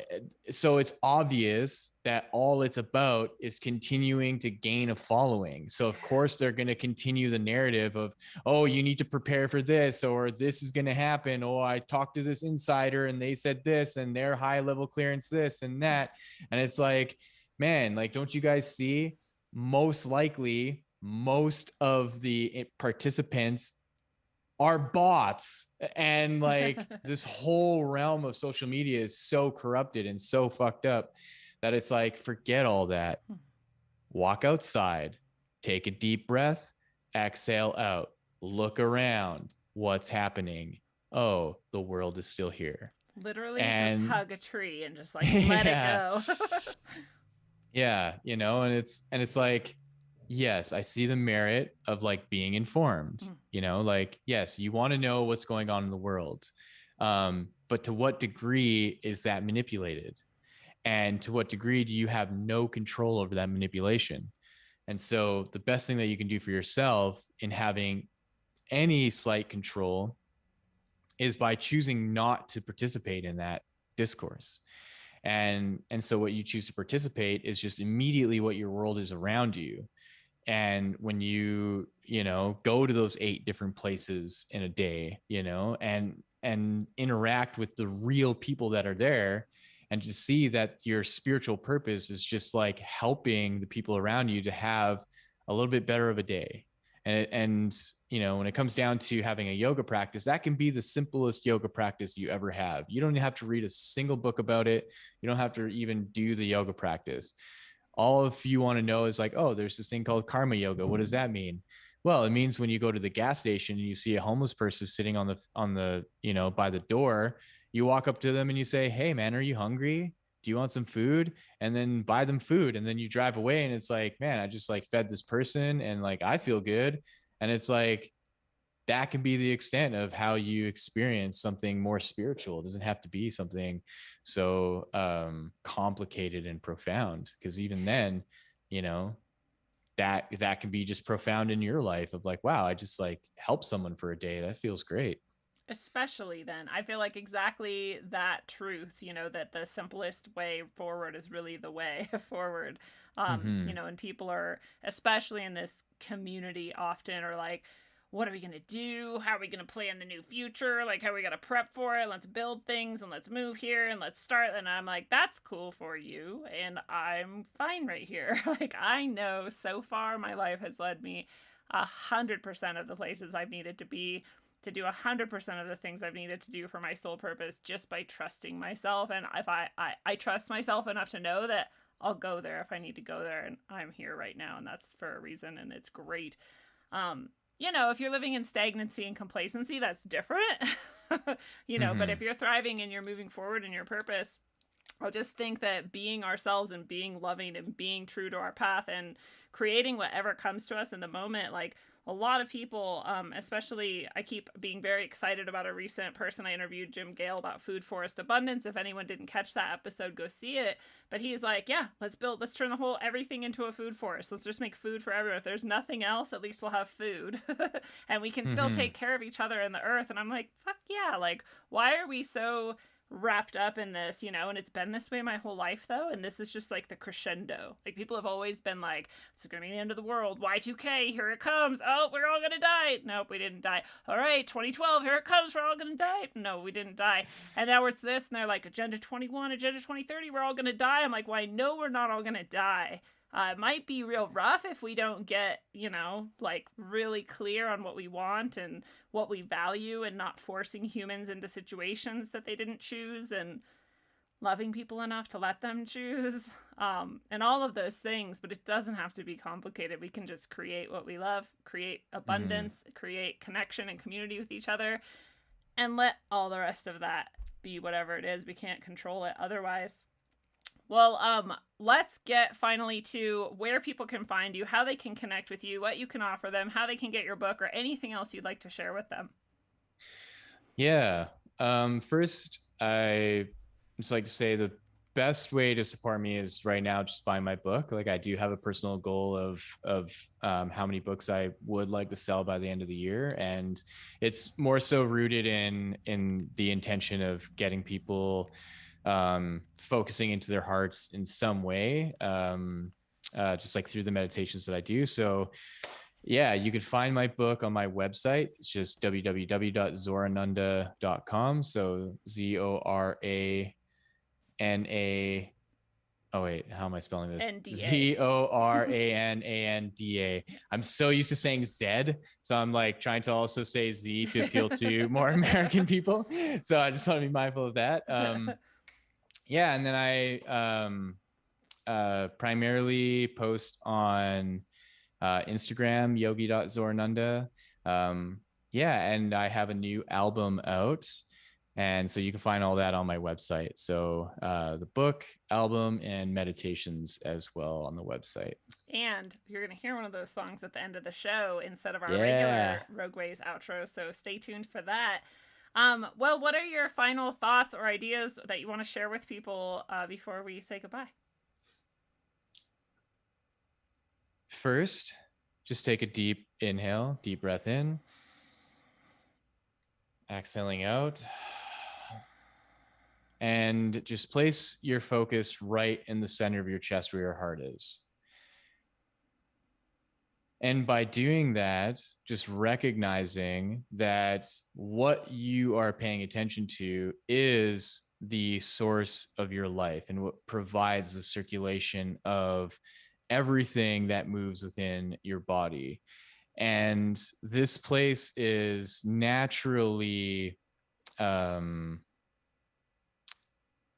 so it's obvious that all it's about is continuing to gain a following. So of course they're going to continue the narrative of, oh, you need to prepare for this, or this is going to happen. Oh, I talked to this insider and they said this, and their high level clearance this and that. And it's like, man, like, don't you guys see? Most likely, most of the participants are bots, and like this whole realm of social media is so corrupted and so fucked up that it's like, forget all that. Walk outside, take a deep breath, exhale out, look around. What's happening? Oh, the world is still here. Literally just hug a tree and just like let it go. Yeah, you know, and it's like, yes, I see the merit of like being informed, you know, like, yes, you want to know what's going on in the world. But to what degree is that manipulated? And to what degree do you have no control over that manipulation? And so the best thing that you can do for yourself in having any slight control is by choosing not to participate in that discourse. And so what you choose to participate is just immediately what your world is around you. And when you go to those 8 different places in a day, and interact with the real people that are there, and to see that your spiritual purpose is just like helping the people around you to have a little bit better of a day. And when it comes down to having a yoga practice, that can be the simplest yoga practice you ever have. You don't have to read a single book about it. You don't have to even do the yoga practice. All if you want to know is like, oh, there's this thing called karma yoga. What does that mean? Well, it means when you go to the gas station and you see a homeless person sitting on the by the door, you walk up to them and you say, hey man, are you hungry? Do you want some food? And then buy them food. And then you drive away and it's like, man, I just like fed this person and like, I feel good. And it's like, that can be the extent of how you experience something more spiritual. It doesn't have to be something so complicated and profound, because even then, that can be just profound in your life of like, wow, I just like helped someone for a day. That feels great. Especially then, I feel like exactly that truth, that the simplest way forward is really the way forward. And people are, especially in this community, often are like, what are we going to do? How are we going to plan the new future? Like, how are we going to prep for it? Let's build things and let's move here and let's start. And I'm like, that's cool for you. And I'm fine right here. Like, I know so far my life has led me 100% of the places I've needed to be, to do 100% of the things I've needed to do for my soul purpose, just by trusting myself. And if I trust myself enough to know that I'll go there if I need to go there. And I'm here right now. And that's for a reason. And it's great. If you're living in stagnancy and complacency, that's different, but if you're thriving and you're moving forward in your purpose, I'll just think that being ourselves and being loving and being true to our path and creating whatever comes to us in the moment, like a lot of people, especially, I keep being very excited about a recent person I interviewed, Jim Gale, about food forest abundance. If anyone didn't catch that episode, go see it. But he's like, yeah, let's turn everything into a food forest. Let's just make food for everyone. If there's nothing else, at least we'll have food and we can still take care of each other and the earth. And I'm like, fuck yeah. Like, why are we so wrapped up in this, and it's been this way my whole life though, and this is just like the crescendo. Like, people have always been like, it's gonna be the end of the world, Y2K, here it comes, oh, we're all gonna die. Nope, we didn't die. All right, 2012, here it comes, we're all gonna die. No, we didn't die. And now it's this, and they're like, Agenda 21, Agenda 2030, we're all gonna die. I'm like, well, I know we're not all gonna die. It might be real rough if we don't get, like really clear on what we want and what we value, and not forcing humans into situations that they didn't choose, and loving people enough to let them choose, and all of those things. But it doesn't have to be complicated. We can just create what we love, create abundance, create connection and community with each other, and let all the rest of that be whatever it is. We can't control it otherwise. Well, let's get finally to where people can find you, how they can connect with you, what you can offer them, how they can get your book, or anything else you'd like to share with them. Yeah. First, I just like to say the best way to support me is right now just buying my book. Like, I do have a personal goal of how many books I would like to sell by the end of the year, and it's more so rooted in the intention of getting people focusing into their hearts in some way, just like through the meditations that I do. So yeah, you could find my book on my website. It's just www.zorananda.com. So Zorana. Oh wait, how am I spelling this? Zorananda. I'm so used to saying Z, so I'm like trying to also say Z to appeal to more American people. So I just want to be mindful of that. Yeah, and then I primarily post on Instagram, yogi.zorananda. Yeah, and I have a new album out, and so you can find all that on my website. So the book, album, and meditations as well on the website. And you're going to hear one of those songs at the end of the show instead of our regular Rogue Ways outro, so stay tuned for that. Well, what are your final thoughts or ideas that you want to share with people before we say goodbye? First, just take a deep inhale, deep breath in, exhaling out, and just place your focus right in the center of your chest where your heart is. And by doing that, just recognizing that what you are paying attention to is the source of your life and what provides the circulation of everything that moves within your body. And this place is naturally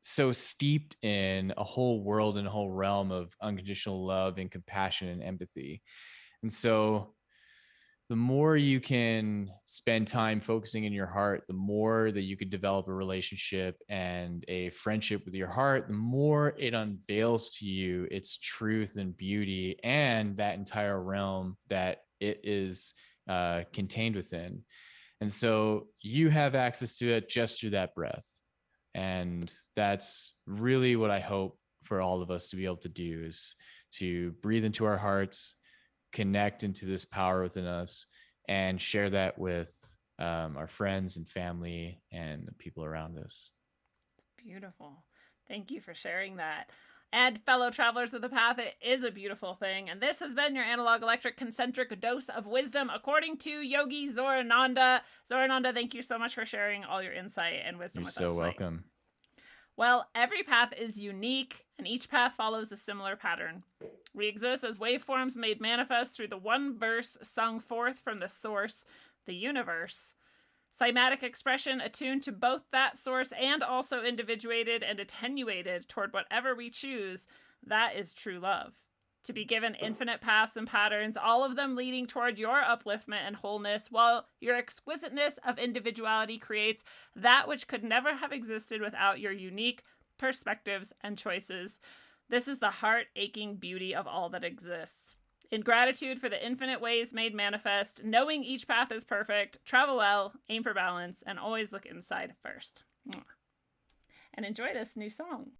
so steeped in a whole world and a whole realm of unconditional love and compassion and empathy. And so the more you can spend time focusing in your heart, the more that you could develop a relationship and a friendship with your heart, the more it unveils to you its truth and beauty and that entire realm that it is contained within. And so you have access to it just through that breath. And that's really what I hope for all of us to be able to do, is to breathe into our hearts, connect into this power within us, and share that with our friends and family and the people around us. Beautiful. Thank you for sharing that. And fellow travelers of the path, it is a beautiful thing. And this has been your analog electric concentric dose of wisdom according to Yogi Zorananda. Zorananda, thank you so much for sharing all your insight and wisdom with us. You're so welcome. Well, every path is unique, and each path follows a similar pattern. We exist as waveforms made manifest through the one verse sung forth from the source, the universe. Cymatic expression attuned to both that source and also individuated and attenuated toward whatever we choose, that is true love. To be given infinite paths and patterns, all of them leading toward your upliftment and wholeness, while your exquisiteness of individuality creates that which could never have existed without your unique perspectives and choices. This is the heart-aching beauty of all that exists. In gratitude for the infinite ways made manifest, knowing each path is perfect, travel well, aim for balance, and always look inside first. And enjoy this new song.